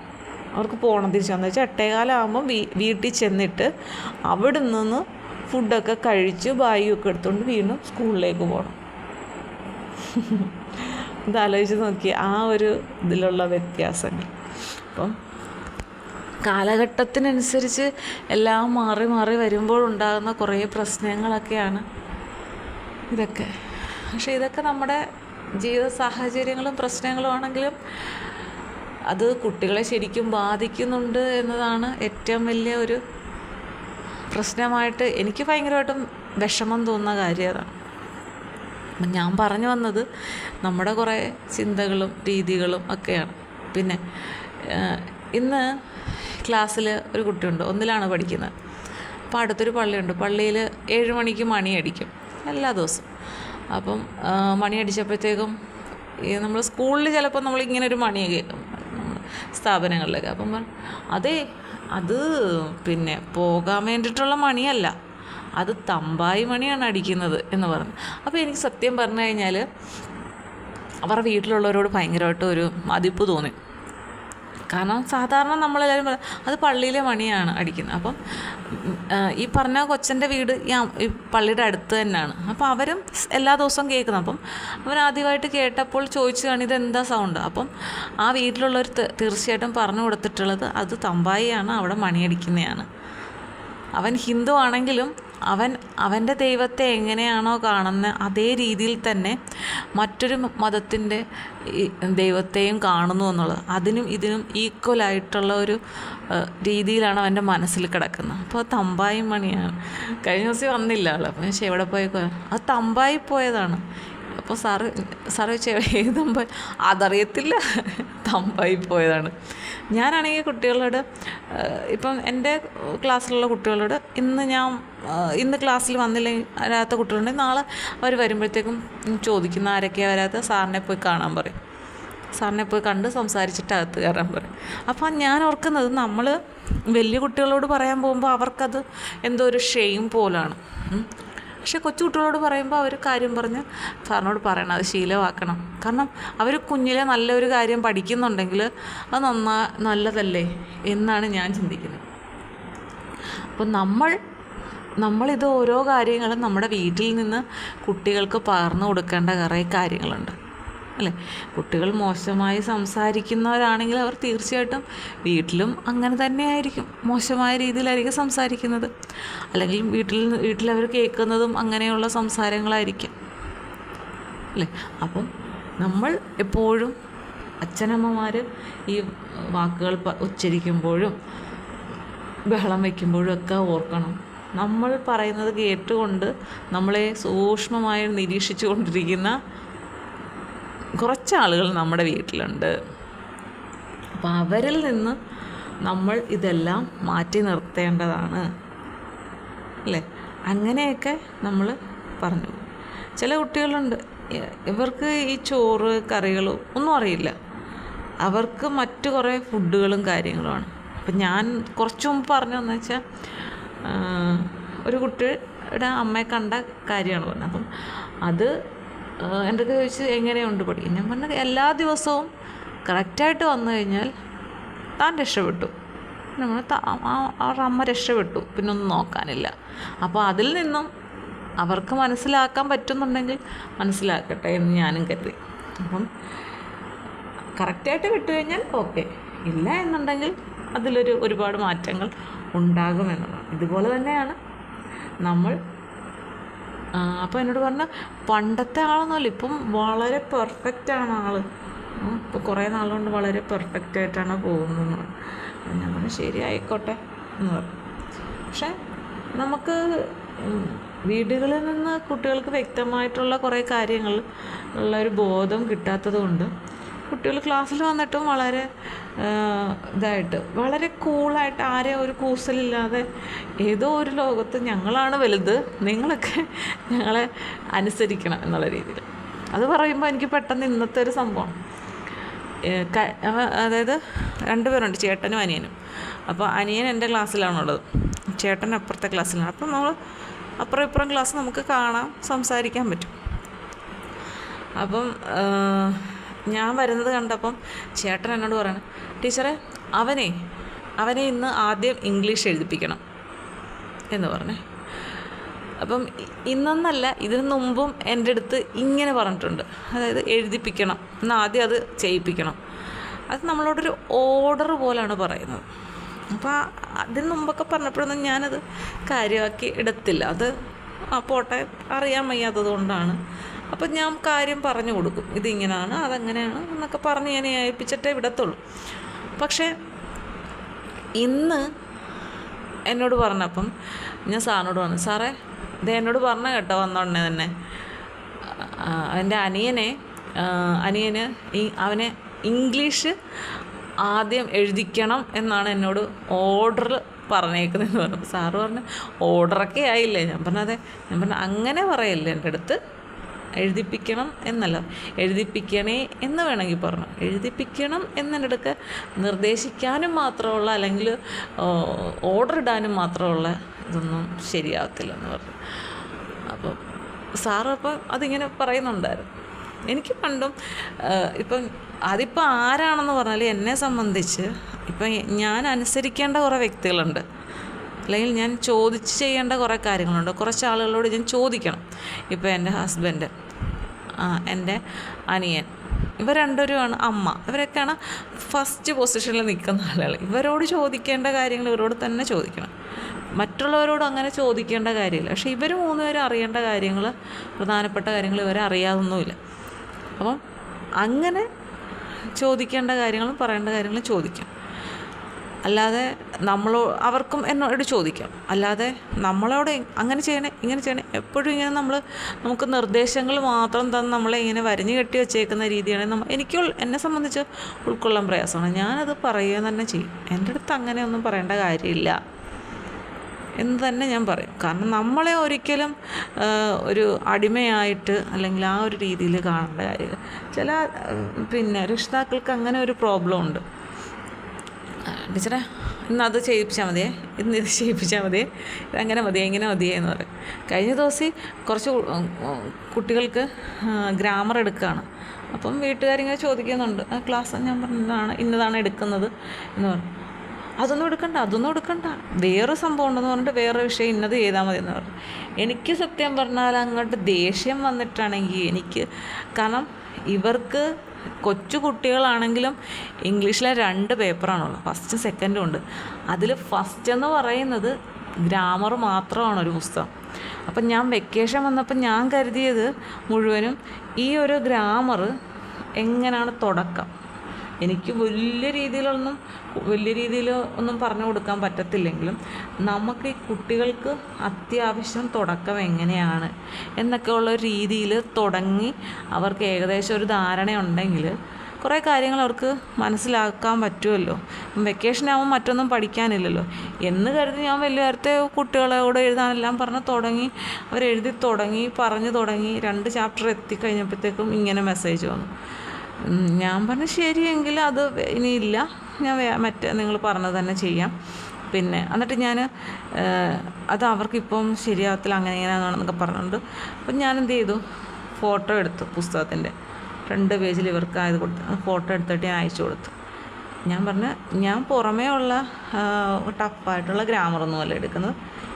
Speaker 1: അവർക്ക് പോകണം തിരിച്ചു വന്നു വെച്ചാൽ 8:15 വീട്ടിൽ ചെന്നിട്ട് അവിടെ നിന്ന് ഫുഡൊക്കെ കഴിച്ച് ബാഗൊക്കെ എടുത്തുകൊണ്ട് വീണ്ടും സ്കൂളിലേക്ക് പോകണം. ഇതാലോചിച്ച് നോക്കി ആ ഒരു ഇതിലുള്ള വ്യത്യാസങ്ങൾ. അപ്പം കാലഘട്ടത്തിനനുസരിച്ച് എല്ലാം മാറി മാറി വരുമ്പോഴുണ്ടാകുന്ന കുറേ പ്രശ്നങ്ങളൊക്കെയാണ് ഇതൊക്കെ. പക്ഷേ ഇതൊക്കെ നമ്മുടെ ജീവിത സാഹചര്യങ്ങളും പ്രശ്നങ്ങളും ആണെങ്കിലും അത് കുട്ടികളെ ശരിക്കും ബാധിക്കുന്നുണ്ട് എന്നതാണ് ഏറ്റവും വലിയ ഒരു പ്രശ്നമായിട്ട് എനിക്ക് ഭയങ്കരമായിട്ടും വിഷമം തോന്നുന്ന കാര്യം അതാണ്. ഞാൻ പറഞ്ഞു വന്നത് നമ്മുടെ കുറേ ചിന്തകളും രീതികളും ഒക്കെയാണ്. പിന്നെ ഇന്ന് ക്ലാസ്സിൽ ഒരു കുട്ടിയുണ്ട്, 1ലാണ് പഠിക്കുന്നത്. അപ്പോൾ അടുത്തൊരു പള്ളിയുണ്ട്. പള്ളിയിൽ 7 മണിക്ക് മണിയടിക്കും. എല്ലാ ദിവസവും. അപ്പം മണി അടിച്ചപ്പോഴത്തേക്കും നമ്മൾ സ്കൂളിൽ ചിലപ്പോൾ നമ്മളിങ്ങനെ ഒരു മണി കേൾക്കും സ്ഥാപനങ്ങളിലൊക്കെ. അപ്പം അതേ അത് പിന്നെ പോകാൻ വേണ്ടിയിട്ടുള്ള മണിയല്ല, അത് തമ്പായി മണിയാണ് അടിക്കുന്നത് എന്ന് പറഞ്ഞു. അപ്പോൾ എനിക്ക് സത്യം പറഞ്ഞു കഴിഞ്ഞാൽ അവരുടെ വീട്ടിലുള്ളവരോട് ഭയങ്കരമായിട്ട് ഒരു മതിപ്പ് തോന്നി. കാരണം സാധാരണ നമ്മളെല്ലാവരും അത് പള്ളിയിലെ മണിയാണ് അടിക്കുന്നത്. അപ്പം ഈ പറഞ്ഞ കൊച്ചൻ്റെ വീട് ഈ പള്ളിയുടെ അടുത്ത് തന്നെയാണ്. അപ്പോൾ അവരും എല്ലാ ദിവസവും കേൾക്കുന്നു. അപ്പം അവൻ ആദ്യമായിട്ട് കേട്ടപ്പോൾ ചോദിച്ചു കാണും ഇതെന്താ സൗണ്ട്. അപ്പം ആ വീട്ടിലുള്ളവർ തീർച്ചയായിട്ടും പറഞ്ഞു കൊടുത്തിട്ടുള്ളത് അത് തമ്പായിയാണ്, അവിടെ മണിയടിക്കുന്നതാണ്. അവൻ ഹിന്ദു ആണെങ്കിലും അവൻ്റെ ദൈവത്തെ എങ്ങനെയാണോ കാണുന്നത് അതേ രീതിയിൽ തന്നെ മറ്റൊരു മതത്തിൻ്റെ ദൈവത്തെയും കാണുന്നു എന്നുള്ളത്, അതിനും ഇതിനും ഈക്വലായിട്ടുള്ള ഒരു രീതിയിലാണ് അവൻ്റെ മനസ്സിൽ കിടക്കുന്നത്. അപ്പോൾ തമ്പായി മണിയാണ്. കഴിഞ്ഞ ദിവസം വന്നില്ല ആൾ. അപ്പം പക്ഷേ എവിടെ പോയേക്കോ, അത് തമ്പായി പോയതാണ്. അപ്പോൾ സാറ് ചോദിച്ചാൽ ഏത് തമ്പായി, അതറിയത്തില്ല, തമ്പായി പോയതാണ്. ഞാനാണെങ്കിൽ കുട്ടികളോട് ഇപ്പം എൻ്റെ ക്ലാസ്സിലുള്ള കുട്ടികളോട് ഇന്ന് ക്ലാസ്സിൽ വരാത്ത കുട്ടികളുണ്ടെങ്കിൽ നാളെ അവർ വരുമ്പോഴത്തേക്കും ചോദിക്കുന്ന ആരൊക്കെയാണ് വരാത്ത, സാറിനെ പോയി കാണാൻ പറയും, സാറിനെ പോയി കണ്ട് സംസാരിച്ചിട്ട് അകത്ത് കയറാൻ പറയും. അപ്പം ഞാൻ ഓർക്കുന്നത് നമ്മൾ വലിയ കുട്ടികളോട് പറയാൻ പോകുമ്പോൾ അവർക്കത് എന്തോ ഒരു ഷെയിം പോലാണ്. പക്ഷേ കൊച്ചു കുട്ടികളോട് പറയുമ്പോൾ അവർ കാര്യം പറഞ്ഞ് സാറിനോട് പറയണം, അത് ശീലമാക്കണം. കാരണം അവർ കുഞ്ഞിലെ നല്ലൊരു കാര്യം പഠിക്കുന്നുണ്ടെങ്കിൽ അത് നല്ലതല്ലേ എന്നാണ് ഞാൻ ചിന്തിക്കുന്നത്. അപ്പോൾ നമ്മളിത് ഓരോ കാര്യങ്ങളും നമ്മുടെ വീട്ടിൽ നിന്ന് കുട്ടികൾക്ക് പകർന്നു കൊടുക്കേണ്ട കുറേ കാര്യങ്ങളുണ്ട് അല്ലേ. കുട്ടികൾ മോശമായി സംസാരിക്കുന്നവരാണെങ്കിൽ അവർ തീർച്ചയായിട്ടും വീട്ടിലും അങ്ങനെ തന്നെയായിരിക്കും, മോശമായ രീതിയിലായിരിക്കും സംസാരിക്കുന്നത്. അല്ലെങ്കിൽ വീട്ടിലവർ കേൾക്കുന്നതും അങ്ങനെയുള്ള സംസാരങ്ങളായിരിക്കും അല്ലേ. അപ്പം നമ്മൾ എപ്പോഴും അച്ഛനമ്മമാർ ഈ വാക്കുകൾ ഉച്ചരിക്കുമ്പോഴും ബഹളം വയ്ക്കുമ്പോഴും ഒക്കെ ഓർക്കണം, നമ്മൾ പറയുന്നത് കേട്ടുകൊണ്ട് നമ്മളെ സൂക്ഷ്മമായി നിരീക്ഷിച്ചു കൊണ്ടിരിക്കുന്ന കുറച്ച് ആളുകൾ നമ്മുടെ വീട്ടിലുണ്ട്. അപ്പോൾ അവരിൽ നിന്ന് നമ്മൾ ഇതെല്ലാം മാറ്റി നിർത്തേണ്ടതാണ് അല്ലേ. അങ്ങനെയൊക്കെ നമ്മൾ പറഞ്ഞു. ചില കുട്ടികളുണ്ട്, ഇവർക്ക് ഈ ചോറ് കറികളും ഒന്നും അറിയില്ല, അവർക്ക് മറ്റു കുറേ ഫുഡുകളും കാര്യങ്ങളുമാണ്. അപ്പം ഞാൻ കുറച്ച് മുമ്പ് പറഞ്ഞതെന്ന് വെച്ചാൽ ഒരു കുട്ടിയുടെ അമ്മയെ കണ്ട കാര്യമാണ് പറഞ്ഞത്. അപ്പം അത് എൻ്റെ അടുത്ത് ചോദിച്ച് എങ്ങനെയുണ്ട് പഠിക്കും. ഞാൻ പറഞ്ഞത് എല്ലാ ദിവസവും കറക്റ്റായിട്ട് വന്നു കഴിഞ്ഞാൽ താൻ രക്ഷപ്പെട്ടു, നമ്മൾ അവരുടെ അമ്മ രക്ഷപ്പെട്ടു, പിന്നെ ഒന്നും നോക്കാനില്ല. അപ്പോൾ അതിൽ നിന്നും അവർക്ക് മനസ്സിലാക്കാൻ പറ്റുന്നുണ്ടെങ്കിൽ മനസ്സിലാക്കട്ടെ എന്ന് ഞാനും കരുതി. അപ്പം കറക്റ്റായിട്ട് വിട്ടു കഴിഞ്ഞാൽ ഓക്കെ, ഇല്ല എന്നുണ്ടെങ്കിൽ ഒരുപാട് മാറ്റങ്ങൾ ഉണ്ടാകുമെന്നുള്ളതാണ്. ഇതുപോലെ തന്നെയാണ് നമ്മൾ. അപ്പോൾ എന്നോട് പറഞ്ഞ പണ്ടത്തെ ആളൊന്നുമല്ല, ഇപ്പം വളരെ പെർഫെക്റ്റാണ് ആൾ. ഇപ്പോൾ കുറേ നാളുകൊണ്ട് വളരെ പെർഫെക്റ്റായിട്ടാണ് പോകുന്നത്. ഞാൻ പറഞ്ഞു ശരി ആയിക്കോട്ടെ എന്ന് പറഞ്ഞു. പക്ഷേ നമുക്ക് വീടുകളിൽ നിന്ന് കുട്ടികൾക്ക് വ്യക്തമായിട്ടുള്ള കുറേ കാര്യങ്ങൾ ഉള്ള ഒരു ബോധം കിട്ടാത്തത് കൊണ്ട് കുട്ടികൾ ക്ലാസ്സിൽ വന്നിട്ടും വളരെ ഇതായിട്ട് വളരെ കൂളായിട്ട് ആരെയും ഒരു കൂസലില്ലാതെ ഏതോ ഒരു ലോകത്ത് ഞങ്ങളാണ് വലുത്, നിങ്ങളൊക്കെ ഞങ്ങളെ അനുസരിക്കണം എന്നുള്ള രീതിയിൽ. അത് പറയുമ്പോൾ എനിക്ക് പെട്ടെന്ന് ഇന്നത്തെ ഒരു സംഭവം, അതായത് 2 പേരുണ്ട്, ചേട്ടനും അനിയനും. അപ്പോൾ അനിയൻ എൻ്റെ ക്ലാസ്സിലാണുള്ളത്, ചേട്ടൻ അപ്പുറത്തെ ക്ലാസ്സിലാണ്. അപ്പം നമ്മൾ അപ്പുറം ഇപ്പുറം ക്ലാസ് നമുക്ക് കാണാം, സംസാരിക്കാൻ പറ്റും. അപ്പം ഞാൻ വരുന്നത് കണ്ടപ്പം ചേട്ടൻ എന്നോട് പറയണം, ടീച്ചറെ അവനെ ഇന്ന് ആദ്യം ഇംഗ്ലീഷ് എഴുതിപ്പിക്കണം എന്ന് പറഞ്ഞേ. അപ്പം ഇന്നൊന്നല്ല, ഇതിന് മുമ്പും എൻ്റെ അടുത്ത് ഇങ്ങനെ പറഞ്ഞിട്ടുണ്ട്, അതായത് എഴുതിപ്പിക്കണം എന്നാൽ ആദ്യം അത് ചെയ്യിപ്പിക്കണം. അത് നമ്മളോടൊരു ഓർഡർ പോലെയാണ് പറയുന്നത്. അപ്പോൾ അതിന് മുമ്പൊക്കെ പറഞ്ഞപ്പോഴൊന്നും ഞാനത് കാര്യമാക്കി ഇടത്തില്ല. അത് പോട്ടെ, അറിയാൻ വയ്യാത്തത് കൊണ്ടാണ്. അപ്പം ഞാൻ കാര്യം പറഞ്ഞു കൊടുക്കും, ഇതിങ്ങനെയാണ് അതങ്ങനെയാണ് എന്നൊക്കെ പറഞ്ഞ് ഞാൻ ഏൽപ്പിച്ചിട്ടേ വിടത്തുള്ളൂ. പക്ഷേ ഇന്ന് എന്നോട് പറഞ്ഞപ്പം ഞാൻ സാറിനോട് പറഞ്ഞു, സാറേ ഇത് എന്നോട് പറഞ്ഞ കേട്ടോ വന്നോടനെ തന്നെ, എൻ്റെ അവനെ ഇംഗ്ലീഷ് ആദ്യം എഴുതിക്കണം എന്നാണ് എന്നോട് ഓർഡർ പറഞ്ഞേക്കുന്നതെന്ന് പറഞ്ഞു. സാറ് പറഞ്ഞു ഓർഡറൊക്കെ ആയില്ലേ? ഞാൻ പറഞ്ഞത് ഞാൻ പറഞ്ഞു അങ്ങനെ പറയല്ലേ എൻ്റെ അടുത്ത്, എഴുതിപ്പിക്കണം എന്നല്ല, എഴുതിപ്പിക്കണേ എന്ന് വേണമെങ്കിൽ പറഞ്ഞു. എഴുതിപ്പിക്കണം എന്നെൻ്റെ അടുക്ക് നിർദ്ദേശിക്കാനും മാത്രമുള്ള അല്ലെങ്കിൽ ഓർഡർ ഇടാനും മാത്രമുള്ള ഇതൊന്നും ശരിയാവത്തില്ലെന്ന് പറഞ്ഞു. അപ്പം സാറ് അപ്പം അതിങ്ങനെ പറയുന്നുണ്ടായിരുന്നു. എനിക്ക് പണ്ടും ഇപ്പം അതിപ്പോൾ ആരാണെന്ന് പറഞ്ഞാൽ എന്നെ സംബന്ധിച്ച് ഇപ്പം ഞാൻ അനുസരിക്കേണ്ട കുറേ വ്യക്തികളുണ്ട്, അല്ലെങ്കിൽ ഞാൻ ചോദിച്ച് ചെയ്യേണ്ട കുറേ കാര്യങ്ങളുണ്ട്. കുറച്ച് ആളുകളോട് ഞാൻ ചോദിക്കണം. ഇപ്പോൾ എൻ്റെ ഹസ്ബൻഡ്, എൻ്റെ അനിയൻ, ഇവർ രണ്ടുപേരുമാണ്, അമ്മ, ഇവരൊക്കെയാണ് ഫസ്റ്റ് പൊസിഷനിൽ നിൽക്കുന്ന ആളുകൾ. ഇവരോട് ചോദിക്കേണ്ട കാര്യങ്ങൾ ഇവരോട് തന്നെ ചോദിക്കണം. മറ്റുള്ളവരോട് അങ്ങനെ ചോദിക്കേണ്ട കാര്യമില്ല. പക്ഷേ ഇവർ മൂന്നുപേരും അറിയേണ്ട കാര്യങ്ങൾ, പ്രധാനപ്പെട്ട കാര്യങ്ങൾ ഇവരെ അറിയാതൊന്നുമില്ല. അപ്പം അങ്ങനെ ചോദിക്കേണ്ട കാര്യങ്ങളും പറയേണ്ട കാര്യങ്ങളും ചോദിക്കാം. അല്ലാതെ അവർക്കും എന്നോട് ചോദിക്കാം. അല്ലാതെ നമ്മളോട് അങ്ങനെ ചെയ്യണേ ഇങ്ങനെ ചെയ്യണേ എപ്പോഴും ഇങ്ങനെ നമുക്ക് നിർദ്ദേശങ്ങൾ മാത്രം തന്ന് നമ്മളെ ഇങ്ങനെ വരിഞ്ഞു കെട്ടി വെച്ചേക്കുന്ന രീതിയാണ് എന്നെ സംബന്ധിച്ച് ഉൾക്കൊള്ളാൻ പ്രയാസമാണ്. ഞാനത് പറയുക തന്നെ ചെയ്യും. എൻ്റെ അടുത്ത് അങ്ങനെയൊന്നും പറയേണ്ട കാര്യമില്ല എന്ന് തന്നെ ഞാൻ പറയും. കാരണം നമ്മളെ ഒരിക്കലും ഒരു അടിമയായിട്ട് അല്ലെങ്കിൽ ആ ഒരു രീതിയിൽ കാണേണ്ട കാര്യമില്ല. ചില രക്ഷിതാക്കൾക്ക് അങ്ങനെ ഒരു പ്രോബ്ലം ഉണ്ട്. ടീച്ചറെ ഇന്നത് ചെയ്യിപ്പിച്ചാൽ മതിയേ, ഇന്ന് ഇത് ചെയ്യിപ്പിച്ചാൽ മതിയേ, ഇതങ്ങനെ മതിയേ, ഇങ്ങനെ മതിയേ എന്ന് പറയും. കഴിഞ്ഞ ദിവസം കുറച്ച് കുട്ടികൾക്ക് ഗ്രാമർ എടുക്കുകയാണ്. അപ്പം വീട്ടുകാരിങ്ങനെ ചോദിക്കുന്നുണ്ട്, ആ ക്ലാസ് ഞാൻ പറഞ്ഞതാണ് ഇന്നതാണ് എടുക്കുന്നത് എന്ന് പറഞ്ഞു. അതൊന്നും എടുക്കണ്ട വേറെ സംഭവം ഉണ്ടെന്ന് പറഞ്ഞിട്ട് വേറെ വിഷയം ഇന്നത് ചെയ്താൽ മതി എന്ന് പറഞ്ഞു. എനിക്ക് സത്യം പറഞ്ഞാൽ അങ്ങോട്ട് ദേഷ്യം വന്നിട്ടാണെങ്കിൽ കാരണം ഇവർക്ക് കൊച്ചു കുട്ടികളാണെങ്കിലും ഇംഗ്ലീഷിലെ 2 പേപ്പറാണുള്ളത്, ഫസ്റ്റും സെക്കൻഡും ഉണ്ട്. അതിൽ ഫസ്റ്റ് എന്ന് പറയുന്നത് ഗ്രാമർ മാത്രമാണ് ഒരു പുസ്തകം. അപ്പം ഞാൻ വെക്കേഷൻ വന്നപ്പോൾ ഞാൻ കരുതിയത് മുഴുവനും ഈ ഒരു ഗ്രാമർ എങ്ങനെയാണ് തുടക്കം. എനിക്ക് വലിയ രീതിയിൽ ഒന്നും പറഞ്ഞു കൊടുക്കാൻ പറ്റത്തില്ലെങ്കിലും നമുക്ക് ഈ കുട്ടികൾക്ക് അത്യാവശ്യം തുടക്കം എങ്ങനെയാണ് എന്നൊക്കെ ഉള്ള രീതിയിൽ തുടങ്ങി അവർക്ക് ഏകദേശം ഒരു ധാരണയുണ്ടെങ്കിൽ കുറേ കാര്യങ്ങൾ അവർക്ക് മനസ്സിലാക്കാൻ പറ്റുമല്ലോ. വെക്കേഷനാകുമ്പോൾ മറ്റൊന്നും പഠിക്കാനില്ലല്ലോ എന്ന് കരുതി ഞാൻ വലിയ നേരത്തെ കുട്ടികളോട് എഴുതാനെല്ലാം അവരെഴുതി പറഞ്ഞു തുടങ്ങി 2 ചാപ്റ്റർ എത്തിക്കഴിഞ്ഞപ്പോഴത്തേക്കും ഇങ്ങനെ മെസ്സേജ് വന്നു. ഞാൻ പറഞ്ഞു ശരിയെങ്കിൽ അത് ഇനിയില്ല, ഞാൻ നിങ്ങൾ പറഞ്ഞത് തന്നെ ചെയ്യാം. എന്നിട്ട് ഞാൻ അത് അവർക്കിപ്പം ശരിയാവത്തില്ല, അങ്ങനെ ഇങ്ങനെയാണെന്നൊക്കെ പറഞ്ഞുകൊണ്ട് അപ്പം ഞാൻ എന്ത് ചെയ്തു, ഫോട്ടോ എടുത്തു, പുസ്തകത്തിൻ്റെ 2 പേജിൽ ഇവർക്ക് ആയത് കൊടുത്ത് ഫോട്ടോ എടുത്തിട്ട് ഞാൻ അയച്ചു കൊടുത്തു. ഞാൻ പറഞ്ഞു ഞാൻ പുറമേ ഉള്ള ടഫായിട്ടുള്ള ഗ്രാമറൊന്നുമല്ല എടുക്കുന്നത്,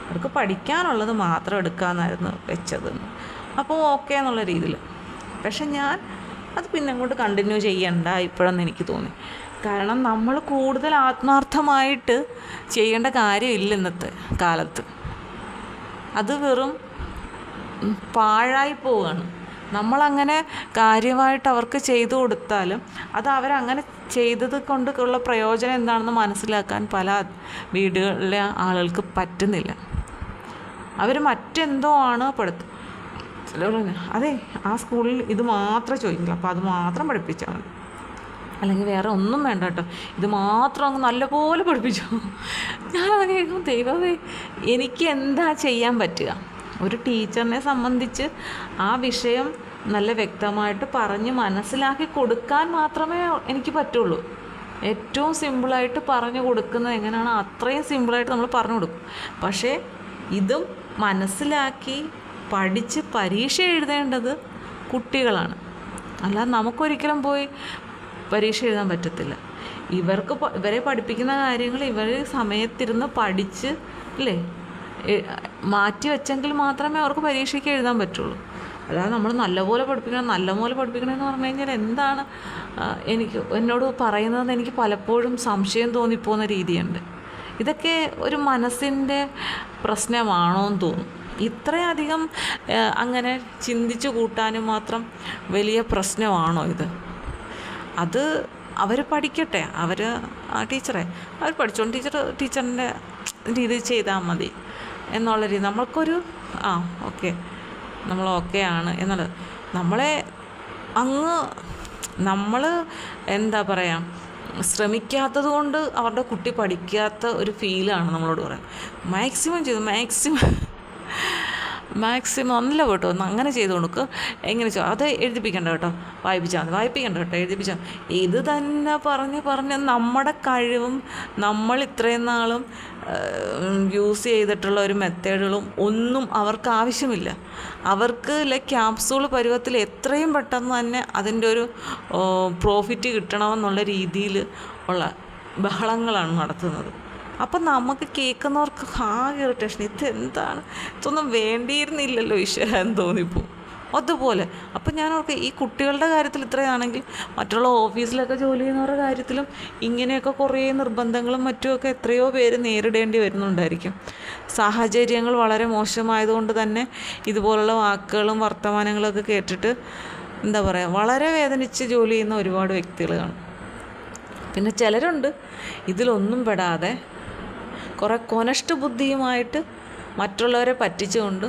Speaker 1: അവർക്ക് പഠിക്കാനുള്ളത് മാത്രം എടുക്കാമെന്നായിരുന്നു വെച്ചതെന്ന്. അപ്പോൾ ഓക്കെ എന്നുള്ള രീതിയിൽ. പക്ഷെ ഞാൻ അത് പിന്നെ അങ്ങോട്ട് കണ്ടിന്യൂ ചെയ്യണ്ട ഇപ്പോഴെന്ന് എനിക്ക് തോന്നി. കാരണം നമ്മൾ കൂടുതൽ ആത്മാർത്ഥമായിട്ട് ചെയ്യേണ്ട കാര്യമില്ല ഇന്നത്തെ കാലത്ത്. അത് വെറും പാഴായി പോവുകയാണ്. നമ്മളങ്ങനെ കാര്യമായിട്ട് അവർക്ക് ചെയ്തു കൊടുത്താലും അത് അവരങ്ങനെ ചെയ്തത് കൊണ്ടുള്ള പ്രയോജനം എന്താണെന്ന് മനസ്സിലാക്കാൻ പല വീടുകളിലെ ആളുകൾക്ക് പറ്റുന്നില്ല. അവർ മറ്റെന്തോ ആണ് അതെ ആ സ്കൂളിൽ ഇത് മാത്രം ചോദിക്കില്ല, അപ്പോൾ അത് മാത്രം പഠിപ്പിച്ചാൽ മതി, അല്ലെങ്കിൽ വേറെ ഒന്നും വേണ്ട കേട്ടോ, ഇത് മാത്രം അങ്ങ് നല്ലപോലെ പഠിപ്പിച്ചു. ഞാനത് കേൾക്കും, ദൈവമേ എനിക്ക് എന്താ ചെയ്യാൻ പറ്റുക? ഒരു ടീച്ചറിനെ സംബന്ധിച്ച് ആ വിഷയം നല്ല വ്യക്തമായിട്ട് പറഞ്ഞ് മനസ്സിലാക്കി കൊടുക്കാൻ മാത്രമേ എനിക്ക് പറ്റുള്ളൂ. ഏറ്റവും സിമ്പിളായിട്ട് പറഞ്ഞു കൊടുക്കുന്നത് എങ്ങനെയാണോ അത്രയും സിമ്പിളായിട്ട് നമ്മൾ പറഞ്ഞു കൊടുക്കും. പക്ഷേ ഇതും മനസ്സിലാക്കി പഠിച്ച് പരീക്ഷ എഴുതേണ്ടത് കുട്ടികളാണ്. അല്ലാതെ നമുക്കൊരിക്കലും പോയി പരീക്ഷ എഴുതാൻ പറ്റത്തില്ല. ഇവരെ പഠിപ്പിക്കുന്ന കാര്യങ്ങൾ ഇവർ സമയത്തിരുന്ന് പഠിച്ച് മാറ്റി വെച്ചെങ്കിൽ മാത്രമേ അവർക്ക് പരീക്ഷയ്ക്ക് എഴുതാൻ പറ്റുള്ളൂ. അല്ലാതെ നമ്മൾ നല്ലപോലെ പഠിപ്പിക്കണമെന്ന് പറഞ്ഞു കഴിഞ്ഞാൽ എന്താണ് എന്നോട് പറയുന്നതെന്ന് എനിക്ക് പലപ്പോഴും സംശയം തോന്നിപ്പോകുന്ന രീതിയുണ്ട്. ഇതൊക്കെ ഒരു മനസ്സിൻ്റെ പ്രശ്നമാണോ എന്ന് തോന്നും. ഇത്രയധികം അങ്ങനെ ചിന്തിച്ചു കൂട്ടാനും മാത്രം വലിയ പ്രശ്നമാണോ ഇത്? അത് അവർ പഠിക്കട്ടെ, അവർ പഠിച്ചോണ്ട് ടീച്ചറിൻ്റെ രീതി ചെയ്താൽ മതി എന്നുള്ള രീതി. നമ്മൾക്കൊരു ഓക്കെ നമ്മൾ ഓക്കെ ആണ് എന്നുള്ളത്. നമ്മൾ എന്താ പറയുക, ശ്രമിക്കാത്തത് കൊണ്ട് അവരുടെ കുട്ടി പഠിക്കാത്ത ഒരു ഫീലാണ് നമ്മളോട് പറയുന്നത്. മാക്സിമം ചെയ്തു, മാക്സിമം നല്ല കേട്ടോ, അങ്ങനെ ചെയ്ത് കൊടുക്കുക. എങ്ങനെ അത് എഴുതിപ്പിക്കണ്ട കേട്ടോ, വായിപ്പിക്കണ്ട കേട്ടോ, എഴുതിപ്പിച്ചാൽ ഇത് തന്നെ പറഞ്ഞ് നമ്മുടെ കഴിവും നമ്മൾ ഇത്രയും നാളും യൂസ് ചെയ്തിട്ടുള്ള ഒരു മെത്തേഡുകളും ഒന്നും അവർക്ക് ആവശ്യമില്ല. അവർക്ക് ക്യാപ്സൂൾ പരുവത്തിൽ എത്രയും പെട്ടെന്ന് തന്നെ അതിൻ്റെ ഒരു പ്രോഫിറ്റ് കിട്ടണമെന്നുള്ള രീതിയിൽ ഉള്ള ബഹളങ്ങളാണ് നടത്തുന്നത്. അപ്പം നമുക്ക് കേൾക്കുന്നവർക്ക് ആകെ ഇറിറ്റേഷൻ, ഇതെന്താണ്, ഇതൊന്നും വേണ്ടിയിരുന്നില്ലല്ലോ ഈശ്വര എന്ന് തോന്നിപ്പോവും. അതുപോലെ അപ്പം ഞാൻ ഓർക്കെ ഈ കുട്ടികളുടെ കാര്യത്തിൽ ഇത്രയാണെങ്കിൽ മറ്റുള്ള ഓഫീസിലൊക്കെ ജോലി ചെയ്യുന്നവരുടെ കാര്യത്തിലും ഇങ്ങനെയൊക്കെ കുറേ നിർബന്ധങ്ങളും മറ്റുമൊക്കെ എത്രയോ പേര് നേരിടേണ്ടി വരുന്നുണ്ടായിരിക്കും. സാഹചര്യങ്ങൾ വളരെ മോശമായതുകൊണ്ട് തന്നെ ഇതുപോലുള്ള വാക്കുകളും വർത്തമാനങ്ങളൊക്കെ കേട്ടിട്ട് എന്താ പറയുക, വളരെ വേദനിച്ച് ജോലി ചെയ്യുന്ന ഒരുപാട് വ്യക്തികൾ കാണും. പിന്നെ ചിലരുണ്ട് ഇതിലൊന്നും പെടാതെ കുറേ കൊനഷ്ട ബുദ്ധിയുമായിട്ട് മറ്റുള്ളവരെ പറ്റിച്ചുകൊണ്ട്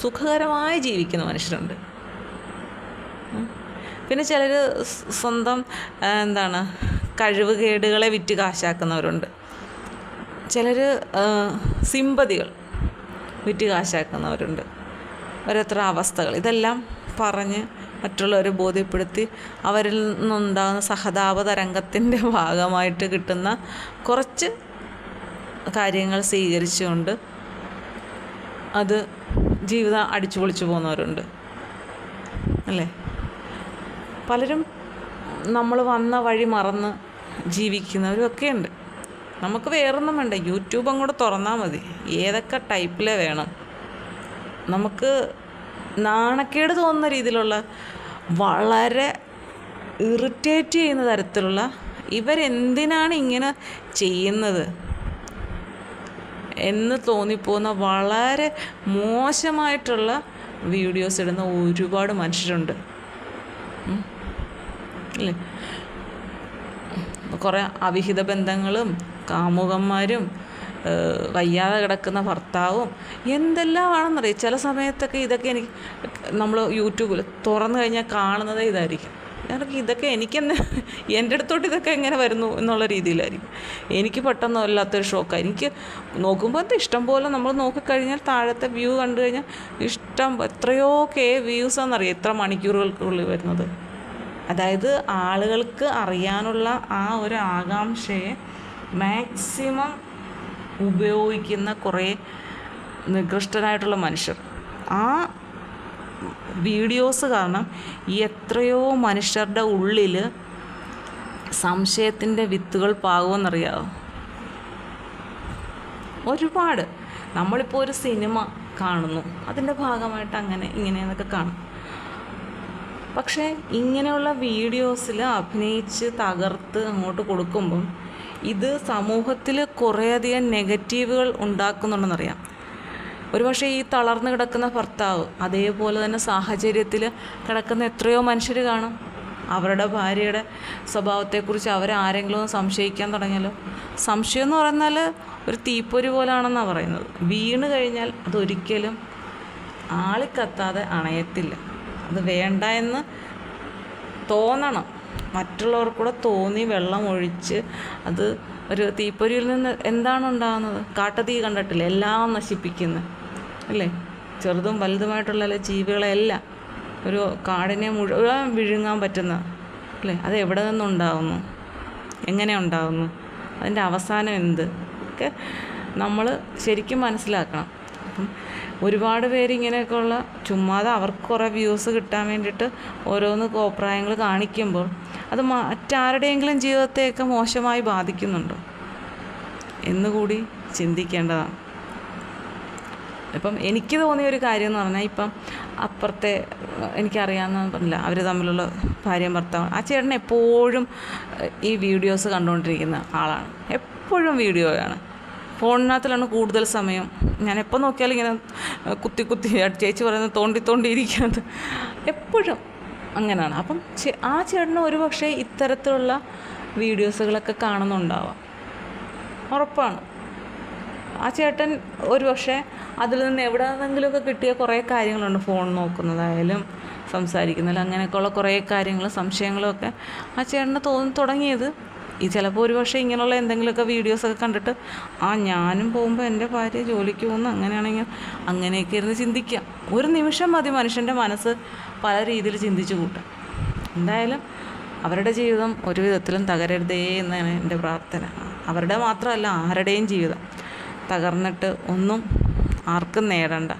Speaker 1: സുഖകരമായി ജീവിക്കുന്ന മനുഷ്യരുണ്ട്. പിന്നെ ചിലർ സ്വന്തം കഴിവുകേടുകളെ വിറ്റ് കാശാക്കുന്നവരുണ്ട്. ചിലർ സിമ്പതികൾ വിറ്റ് കാശാക്കുന്നവരുണ്ട്. ഓരോരുത്തരുടെ അവസ്ഥകൾ ഇതെല്ലാം പറഞ്ഞ് മറ്റുള്ളവരെ ബോധ്യപ്പെടുത്തി അവരിൽ നിന്നുണ്ടാകുന്ന സഹതാപ തരംഗത്തിൻ്റെ ഭാഗമായിട്ട് കിട്ടുന്ന കുറച്ച് കാര്യങ്ങൾ സ്വീകരിച്ചുകൊണ്ട് അത് ജീവിതം അടിച്ചു പൊളിച്ചു പോകുന്നവരുണ്ട് അല്ലേ. പലരും നമ്മൾ വന്ന വഴി മറന്ന് ജീവിക്കുന്നവരൊക്കെ ഉണ്ട്. നമുക്ക് വേറൊന്നും വേണ്ട, യൂട്യൂബ് അങ്ങോട്ട് തുറന്നാൽ മതി, ഏതൊക്കെ ടൈപ്പിലെ വേണം. നമുക്ക് നാണക്കേട് തോന്നുന്ന രീതിയിലുള്ള വളരെ ഇറിറ്റേറ്റ് ചെയ്യുന്ന തരത്തിലുള്ള ഇവരെന്തിനാണ് ഇങ്ങനെ ചെയ്യുന്നത് എന്ന് തോന്നിപ്പോകുന്ന വളരെ മോശമായിട്ടുള്ള വീഡിയോസ് ഇടുന്ന ഒരുപാട് മനുഷ്യരുണ്ട് അല്ലേ. കുറേ അവിഹിത ബന്ധങ്ങളും കാമുകന്മാരും വയ്യാതെ കിടക്കുന്ന ഭർത്താവും എന്തെല്ലാമാണെന്നറിയാം. ചില സമയത്തൊക്കെ ഇതൊക്കെ എനിക്ക് നമ്മൾ യൂട്യൂബിൽ തുറന്നു കഴിഞ്ഞാൽ കാണുന്നതേ ഇതായിരിക്കും. ഇതൊക്കെ എൻ്റെ അടുത്തോട്ട് ഇതൊക്കെ എങ്ങനെ വരുന്നു എന്നുള്ള രീതിയിലായിരിക്കും. എനിക്ക് പെട്ടെന്ന് വല്ലാത്തൊരു ഷോക്കായി. എനിക്ക് നോക്കുമ്പോൾ ഇഷ്ടം പോലെ നമ്മൾ നോക്കിക്കഴിഞ്ഞാൽ താഴത്തെ വ്യൂ കണ്ടു കഴിഞ്ഞാൽ എത്രയോ വ്യൂസാണെന്നറിയാം എത്ര മണിക്കൂറുകൾക്കുള്ളിൽ വരുന്നത്. അതായത് ആളുകൾക്ക് അറിയാനുള്ള ആ ഒരു ആകാംക്ഷയെ മാക്സിമം ഉപയോഗിക്കുന്ന കുറേ നികൃഷ്ടരായിട്ടുള്ള മനുഷ്യർ. ആ വീഡിയോസ് കാരണം എത്രയോ മനുഷ്യരുടെ ഉള്ളിൽ സംശയത്തിൻ്റെ വിത്തുകൾ പാകുമെന്നറിയാമോ? ഒരുപാട്. നമ്മളിപ്പോൾ ഒരു സിനിമ കാണുന്നു, അതിൻ്റെ ഭാഗമായിട്ട് അങ്ങനെ ഇങ്ങനെയെന്നൊക്കെ കാണും. പക്ഷേ ഇങ്ങനെയുള്ള വീഡിയോസിൽ അഭിനയിച്ച് തകർത്ത് അങ്ങോട്ട് കൊടുക്കുമ്പം ഇത് സമൂഹത്തിൽ കുറേയധികം നെഗറ്റീവുകൾ ഉണ്ടാക്കുന്നുണ്ടെന്നറിയാം. ഒരുപക്ഷെ ഈ തളർന്നു കിടക്കുന്ന ഭർത്താവ് അതേപോലെ തന്നെ സാഹചര്യത്തിൽ കിടക്കുന്ന എത്രയോ മനുഷ്യർ കാണും. അവരുടെ ഭാര്യയുടെ സ്വഭാവത്തെക്കുറിച്ച് അവരാരെങ്കിലും ഒന്ന് സംശയിക്കാൻ തുടങ്ങിയാലോ. സംശയം എന്ന് പറഞ്ഞാൽ ഒരു തീപ്പൊരി പോലാണെന്നാണ് പറയുന്നത്. വീണ് കഴിഞ്ഞാൽ അതൊരിക്കലും ആളിക്കത്താതെ അണയത്തില്ല. അത് വേണ്ട എന്ന് തോന്നണം, മറ്റുള്ളവർക്കൂടെ തോന്നി വെള്ളം ഒഴിച്ച് അത് ഒരു തീപ്പൊരിയിൽ നിന്ന് എന്താണ് ഉണ്ടാകുന്നത്? കാട്ടുതീ കണ്ടിട്ടില്ല, എല്ലാം നശിപ്പിക്കുന്നു അല്ലേ. ചെറുതും വലുതുമായിട്ടുള്ള ജീവികളെല്ലാം ഒരു കാടിനെ മുഴുവൻ വിഴുങ്ങാൻ പറ്റുന്ന അല്ലേ. അത് എവിടെ നിന്നുണ്ടാകുന്നു, എങ്ങനെ ഉണ്ടാകുന്നു, അതിൻ്റെ അവസാനം എന്ത് ഒക്കെ നമ്മൾ ശരിക്കും മനസ്സിലാക്കണം. അപ്പം ഒരുപാട് പേര് ഇങ്ങനെയൊക്കെയുള്ള ചുമ്മാതെ അവർക്ക് കുറേ വ്യൂസ് കിട്ടാൻ വേണ്ടിയിട്ട് ഓരോന്ന് കോപ്രായങ്ങൾ കാണിക്കുമ്പോൾ അത് മറ്റാരുടെയെങ്കിലും ജീവിതത്തെയൊക്കെ മോശമായി ബാധിക്കുന്നുണ്ടോ എന്നുകൂടി ചിന്തിക്കേണ്ടതാണ്. ഇപ്പം എനിക്ക് തോന്നിയൊരു കാര്യം എന്ന് പറഞ്ഞാൽ, ഇപ്പം അപ്പുറത്തെ എനിക്കറിയാമെന്ന് പറഞ്ഞില്ല, അവർ തമ്മിലുള്ള ഭാര്യയും ഭർത്താവും. ആ ചേട്ടൻ എപ്പോഴും ഈ വീഡിയോസ് കണ്ടുകൊണ്ടിരിക്കുന്ന ആളാണ്. എപ്പോഴും വീഡിയോയാണ്, ഫോണിനകത്തിലാണ് കൂടുതൽ സമയം. ഞാൻ എപ്പോൾ നോക്കിയാലും ഇങ്ങനെ കുത്തി ചേച്ചി പറയുന്നത് തോണ്ടിയിരിക്കുന്നത് എപ്പോഴും അങ്ങനെയാണ്. അപ്പം ആ ചേട്ടന് ഒരു പക്ഷേ ഇത്തരത്തിലുള്ള വീഡിയോസുകളൊക്കെ കാണുന്നുണ്ടാവാം, ഉറപ്പാണ്. ആ ചേട്ടൻ ഒരു പക്ഷേ അതിൽ നിന്ന് എവിടെ നിന്നെങ്കിലുമൊക്കെ കിട്ടിയ കുറേ കാര്യങ്ങളുണ്ട്, ഫോൺ നോക്കുന്നതായാലും സംസാരിക്കുന്നതായാലും അങ്ങനെയൊക്കെയുള്ള കുറേ കാര്യങ്ങളും സംശയങ്ങളും ഒക്കെ ആ ചേട്ടന് തുടങ്ങിയത് ഈ ചിലപ്പോൾ ഒരുപക്ഷെ ഇങ്ങനെയുള്ള എന്തെങ്കിലുമൊക്കെ വീഡിയോസൊക്കെ കണ്ടിട്ട് ഞാനും പോകുമ്പോൾ എൻ്റെ ഭാര്യ ജോലിക്ക് പോകുന്നു, അങ്ങനെയാണെങ്കിൽ അങ്ങനെയൊക്കെ ഇരുന്ന് ചിന്തിക്കാം. ഒരു നിമിഷം മതി മനുഷ്യൻ്റെ മനസ്സ് പല രീതിയിൽ ചിന്തിച്ചു കൂട്ടാം. എന്തായാലും അവരുടെ ജീവിതം ഒരു വിധത്തിലും തകരരുതേ എന്നാണ് എൻ്റെ പ്രാർത്ഥന. അവരുടെ മാത്രമല്ല, ആരുടെയും ജീവിതം തകർന്നിട്ട് ഒന്നും ആർക്കും നേടണ്ട.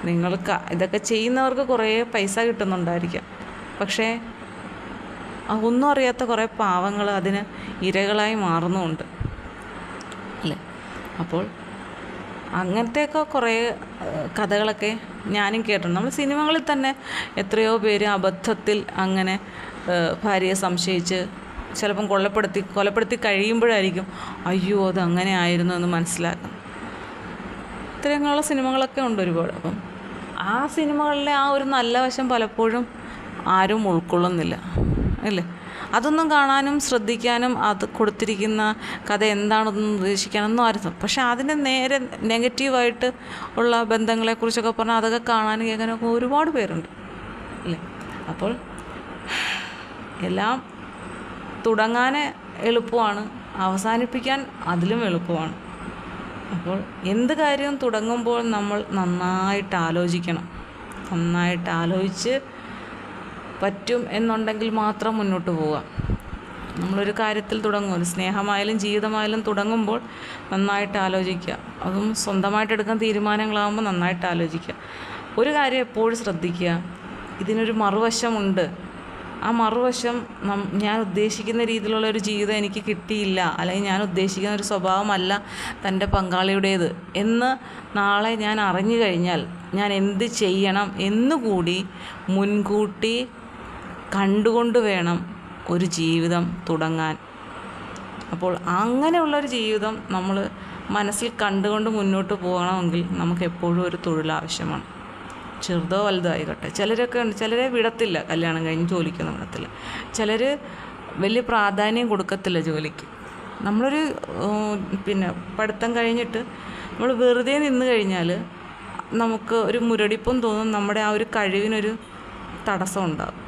Speaker 1: നിങ്ങൾക്ക് ഇതൊക്കെ ചെയ്യുന്നവർക്ക് കുറേ പൈസ കിട്ടുന്നുണ്ടായിരിക്കാം, പക്ഷേ ഒന്നും അറിയാത്ത കുറേ പാവങ്ങൾ അതിന് ഇരകളായി മാറുന്നുമുണ്ട് അല്ലേ. അപ്പോൾ അങ്ങനത്തെയൊക്കെ കുറേ കഥകളൊക്കെ ഞാനും കേട്ടിട്ടുണ്ട്. നമ്മൾ സിനിമകളിൽ തന്നെ എത്രയോ പേര് അബദ്ധത്തിൽ അങ്ങനെ ഭാര്യയെ സംശയിച്ച് ചിലപ്പം കൊലപ്പെടുത്തി കഴിയുമ്പോഴായിരിക്കും അയ്യോ അത് അങ്ങനെ ആയിരുന്നു എന്ന് മനസ്സിലാക്കുന്നത്. ഇത്തരങ്ങളുള്ള സിനിമകളൊക്കെ ഉണ്ട് ഒരുപാട്. അപ്പം ആ സിനിമകളിലെ ആ ഒരു നല്ല വശം പലപ്പോഴും ആരും ഉൾക്കൊള്ളുന്നില്ല അല്ലേ. അതൊന്നും കാണാനും ശ്രദ്ധിക്കാനും അത് കൊടുത്തിരിക്കുന്ന കഥ എന്താണെന്ന് ഉദ്ദേശിക്കാനൊന്നും ആരും, പക്ഷെ അതിൻ്റെ നേരെ നെഗറ്റീവായിട്ട് ഉള്ള ബന്ധങ്ങളെക്കുറിച്ചൊക്കെ പറഞ്ഞാൽ അതൊക്കെ കാണാനും കേൾക്കാനൊക്കെ ഒരുപാട് പേരുണ്ട് അല്ലേ. അപ്പോൾ എല്ലാം തുടങ്ങാൻ എളുപ്പമാണ്, അവസാനിപ്പിക്കാൻ അതിലും എളുപ്പമാണ്. അപ്പോൾ എന്ത് കാര്യവും തുടങ്ങുമ്പോൾ നമ്മൾ നന്നായിട്ട് ആലോചിക്കണം. നന്നായിട്ട് ആലോചിച്ച് പറ്റും എന്നുണ്ടെങ്കിൽ മാത്രം മുന്നോട്ട് പോകാം. നമ്മളൊരു കാര്യത്തിൽ തുടങ്ങും, ഒരു സ്നേഹമായാലും ജീവിതമായാലും തുടങ്ങുമ്പോൾ നന്നായിട്ട് ആലോചിക്കുക. അതും സ്വന്തമായിട്ട് എടുക്കാൻ തീരുമാനങ്ങളാകുമ്പോൾ നന്നായിട്ട് ആലോചിക്കുക. ഒരു കാര്യം എപ്പോഴും ശ്രദ്ധിക്കുക, ഇതിനൊരു മറുവശമുണ്ട്. ആ മറുവശം ഞാൻ ഉദ്ദേശിക്കുന്ന രീതിയിലുള്ള ഒരു ജീവിതം എനിക്ക് കിട്ടിയില്ല, അല്ലെങ്കിൽ ഞാൻ ഉദ്ദേശിക്കുന്ന ഒരു സ്വഭാവമല്ല തൻ്റെ പങ്കാളിയുടേത് എന്ന് നാളെ ഞാൻ അറിഞ്ഞു കഴിഞ്ഞാൽ ഞാൻ എന്ത് ചെയ്യണം എന്നുകൂടി മുൻകൂട്ടി കണ്ടുകൊണ്ട് വേണം ഒരു ജീവിതം തുടങ്ങാൻ. അപ്പോൾ അങ്ങനെയുള്ളൊരു ജീവിതം നമ്മൾ മനസ്സിൽ കണ്ടുകൊണ്ട് മുന്നോട്ട് പോകണമെങ്കിൽ നമുക്ക് എപ്പോഴും ഒരു തൊഴിൽ ആവശ്യമാണ്. ചെറുതോ വലുതോ ആയിക്കോട്ടെ. ചിലരൊക്കെ ഉണ്ട്, ചിലരെ വിടത്തില്ല, കല്യാണം കഴിഞ്ഞ് ജോലിക്കൊന്നും വിടത്തില്ല. ചിലർ വലിയ പ്രാധാന്യം കൊടുക്കത്തില്ല ജോലിക്ക്. നമ്മളൊരു പഠിത്തം കഴിഞ്ഞിട്ട് നമ്മൾ വെറുതെ നിന്ന് കഴിഞ്ഞാൽ നമുക്ക് ഒരു മുരടിപ്പും തോന്നും, നമ്മുടെ ആ ഒരു കഴിവിനൊരു തടസ്സം ഉണ്ടാകും.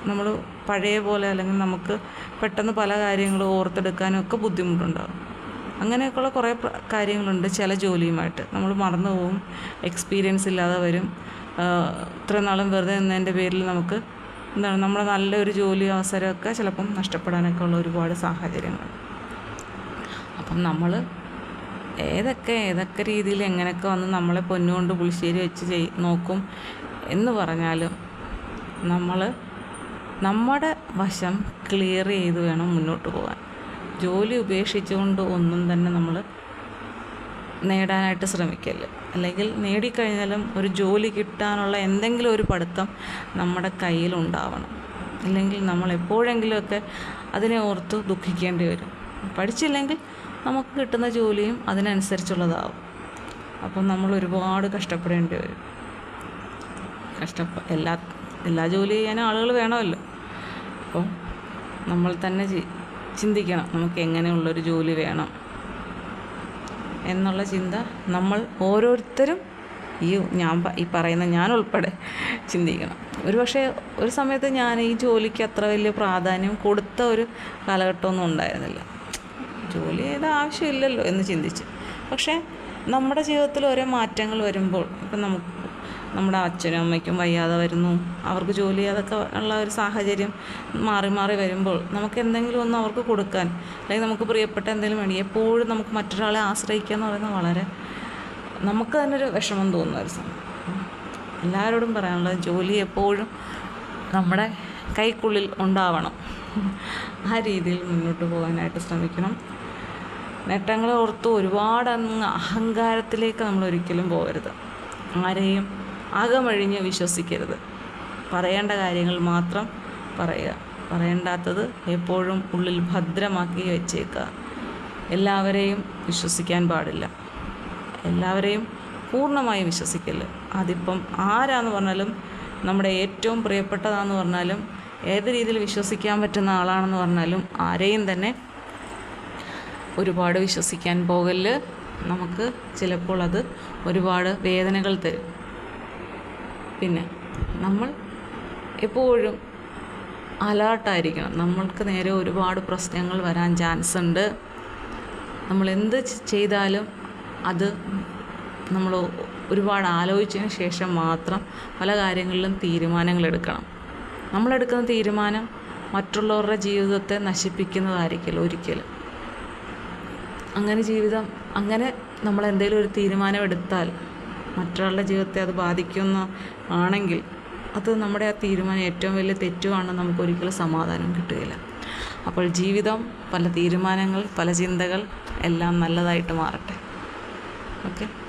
Speaker 1: നമ്മൾ പഴയ പോലെ അല്ലെങ്കിൽ നമുക്ക് പെട്ടെന്ന് പല കാര്യങ്ങളും ഓർത്തെടുക്കാനും ഒക്കെ ബുദ്ധിമുട്ടുണ്ടാകും. അങ്ങനെയൊക്കെയുള്ള കുറേ കാര്യങ്ങളുണ്ട്. ചില ജോലിയുമായിട്ട് നമ്മൾ മറന്നു പോവും, എക്സ്പീരിയൻസ് ഇല്ലാതെ വരും. ഇത്ര നാളും വെറുതെ നിന്നതിൻ്റെ പേരിൽ നമുക്ക് നമ്മുടെ നല്ലൊരു ജോലി അവസരമൊക്കെ ചിലപ്പം നഷ്ടപ്പെടാനൊക്കെ ഉള്ള ഒരുപാട് സാഹചര്യങ്ങളുണ്ട്. അപ്പം നമ്മൾ ഏതൊക്കെ രീതിയിൽ എങ്ങനെയൊക്കെ വന്ന് നമ്മളെ പൊന്നുകൊണ്ട് പുളിശ്ശേരി വെച്ച് നോക്കും എന്ന് പറഞ്ഞാലും നമ്മൾ നമ്മുടെ വശം ക്ലിയർ ചെയ്ത് വേണം മുന്നോട്ട് പോകാൻ. ജോലി ഉപേക്ഷിച്ചുകൊണ്ട് ഒന്നും തന്നെ നമ്മൾ നേടാനായിട്ട് ശ്രമിക്കല്ല. അല്ലെങ്കിൽ നേടിക്കഴിഞ്ഞാലും ഒരു ജോലി കിട്ടാനുള്ള എന്തെങ്കിലും ഒരു പഠിത്തം നമ്മുടെ കയ്യിലുണ്ടാവണം. ഇല്ലെങ്കിൽ നമ്മൾ എപ്പോഴെങ്കിലുമൊക്കെ അതിനെ ഓർത്ത് ദുഃഖിക്കേണ്ടി വരും. പഠിച്ചില്ലെങ്കിൽ നമുക്ക് കിട്ടുന്ന ജോലിയും അതിനനുസരിച്ചുള്ളതാവും. അപ്പം നമ്മൾ ഒരുപാട് കഷ്ടപ്പെടേണ്ടി വരും. എല്ലാ ജോലി ചെയ്യാനും ആളുകൾ വേണമല്ലോ. അപ്പോൾ നമ്മൾ തന്നെ ചിന്തിക്കണം, നമുക്ക് എങ്ങനെയുള്ളൊരു ജോലി വേണം എന്നുള്ള ചിന്ത നമ്മൾ ഓരോരുത്തരും ഈ പറയുന്ന ഞാൻ ഉൾപ്പെടെ ചിന്തിക്കണം. പക്ഷേ ഒരു സമയത്ത് ഞാൻ ഈ ജോലിക്ക് അത്ര വലിയ പ്രാധാന്യം കൊടുത്ത ഒരു കാലഘട്ടമൊന്നും ഉണ്ടായിരുന്നില്ല. ജോലി ചെയ്ത ആവശ്യമില്ലല്ലോ എന്ന് ചിന്തിച്ച്. പക്ഷേ നമ്മുടെ ജീവിതത്തിൽ ഓരോ മാറ്റങ്ങൾ വരുമ്പോൾ ഇപ്പം നമ്മുടെ അച്ഛനും അമ്മയ്ക്കും വയ്യാതെ വരുന്നു, അവർക്ക് ജോലി ചെയ്യാതൊക്കെ ഉള്ള ഒരു സാഹചര്യം മാറി വരുമ്പോൾ നമുക്ക് എന്തെങ്കിലും ഒന്ന് അവർക്ക് കൊടുക്കാൻ, അല്ലെങ്കിൽ നമുക്ക് പ്രിയപ്പെട്ട എന്തെങ്കിലും വേണ്ടി എപ്പോഴും നമുക്ക് മറ്റൊരാളെ ആശ്രയിക്കുക എന്ന് പറയുന്നത് വളരെ നമുക്ക് തന്നെ ഒരു വിഷമം തോന്നുന്ന ഒരു സമയം. എല്ലാവരോടും പറയാനുള്ളത് ജോലി എപ്പോഴും നമ്മുടെ കൈക്കുള്ളിൽ ഉണ്ടാവണം. ആ രീതിയിൽ മുന്നോട്ട് പോകാനായിട്ട് ശ്രമിക്കണം. നേട്ടങ്ങളെ ഓർത്ത് ഒരുപാട് അഹങ്കാരത്തിലേക്ക് നമ്മൾ ഒരിക്കലും പോകരുത്. ആരെയും അകമഴിഞ്ഞ് വിശ്വസിക്കരുത്. പറയേണ്ട കാര്യങ്ങൾ മാത്രം പറയുക, പറയേണ്ടാത്തത് എപ്പോഴും ഉള്ളിൽ ഭദ്രമാക്കി വെച്ചേക്കുക. എല്ലാവരെയും വിശ്വസിക്കാൻ പാടില്ല, എല്ലാവരെയും പൂർണ്ണമായി വിശ്വസിക്കല്. അതിപ്പം ആരാന്ന് പറഞ്ഞാലും, നമ്മുടെ ഏറ്റവും പ്രിയപ്പെട്ടതാന്ന് പറഞ്ഞാലും, ഏത് രീതിയിൽ വിശ്വസിക്കാൻ പറ്റുന്ന ആളാണെന്ന് പറഞ്ഞാലും ആരെയും തന്നെ ഒരുപാട് വിശ്വസിക്കാൻ പോകല്. നമുക്ക് ചിലപ്പോൾ അത് ഒരുപാട് വേദനകൾ തരും. പിന്നെ നമ്മൾ എപ്പോഴും അലേർട്ടായിരിക്കണം. നമ്മൾക്ക് നേരെ ഒരുപാട് പ്രശ്നങ്ങൾ വരാൻ ചാൻസ് ഉണ്ട്. നമ്മൾ എന്ത് ചെയ്താലും അത് നമ്മൾ ഒരുപാട് ആലോചിച്ചതിന് ശേഷം മാത്രം പല കാര്യങ്ങളിലും തീരുമാനങ്ങൾ എടുക്കണം. നമ്മളെടുക്കുന്ന തീരുമാനം മറ്റുള്ളവരുടെ ജീവിതത്തെ നശിപ്പിക്കുന്നതായിരിക്കില്ല ഒരിക്കലും. അങ്ങനെ നമ്മൾ എന്തെങ്കിലും ഒരു തീരുമാനം എടുത്താൽ മറ്റൊരാളുടെ ജീവിതത്തെ അത് ബാധിക്കുന്ന ആണെങ്കിൽ അത് നമ്മുടെ ആ തീരുമാനം ഏറ്റവും വലിയ തെറ്റുവാണെന്ന് നമുക്കൊരിക്കലും സമാധാനം കിട്ടുകയില്ല. അപ്പോൾ ജീവിതം, പല തീരുമാനങ്ങൾ, പല ചിന്തകൾ എല്ലാം നല്ലതായിട്ട് മാറട്ടെ. ഓക്കെ.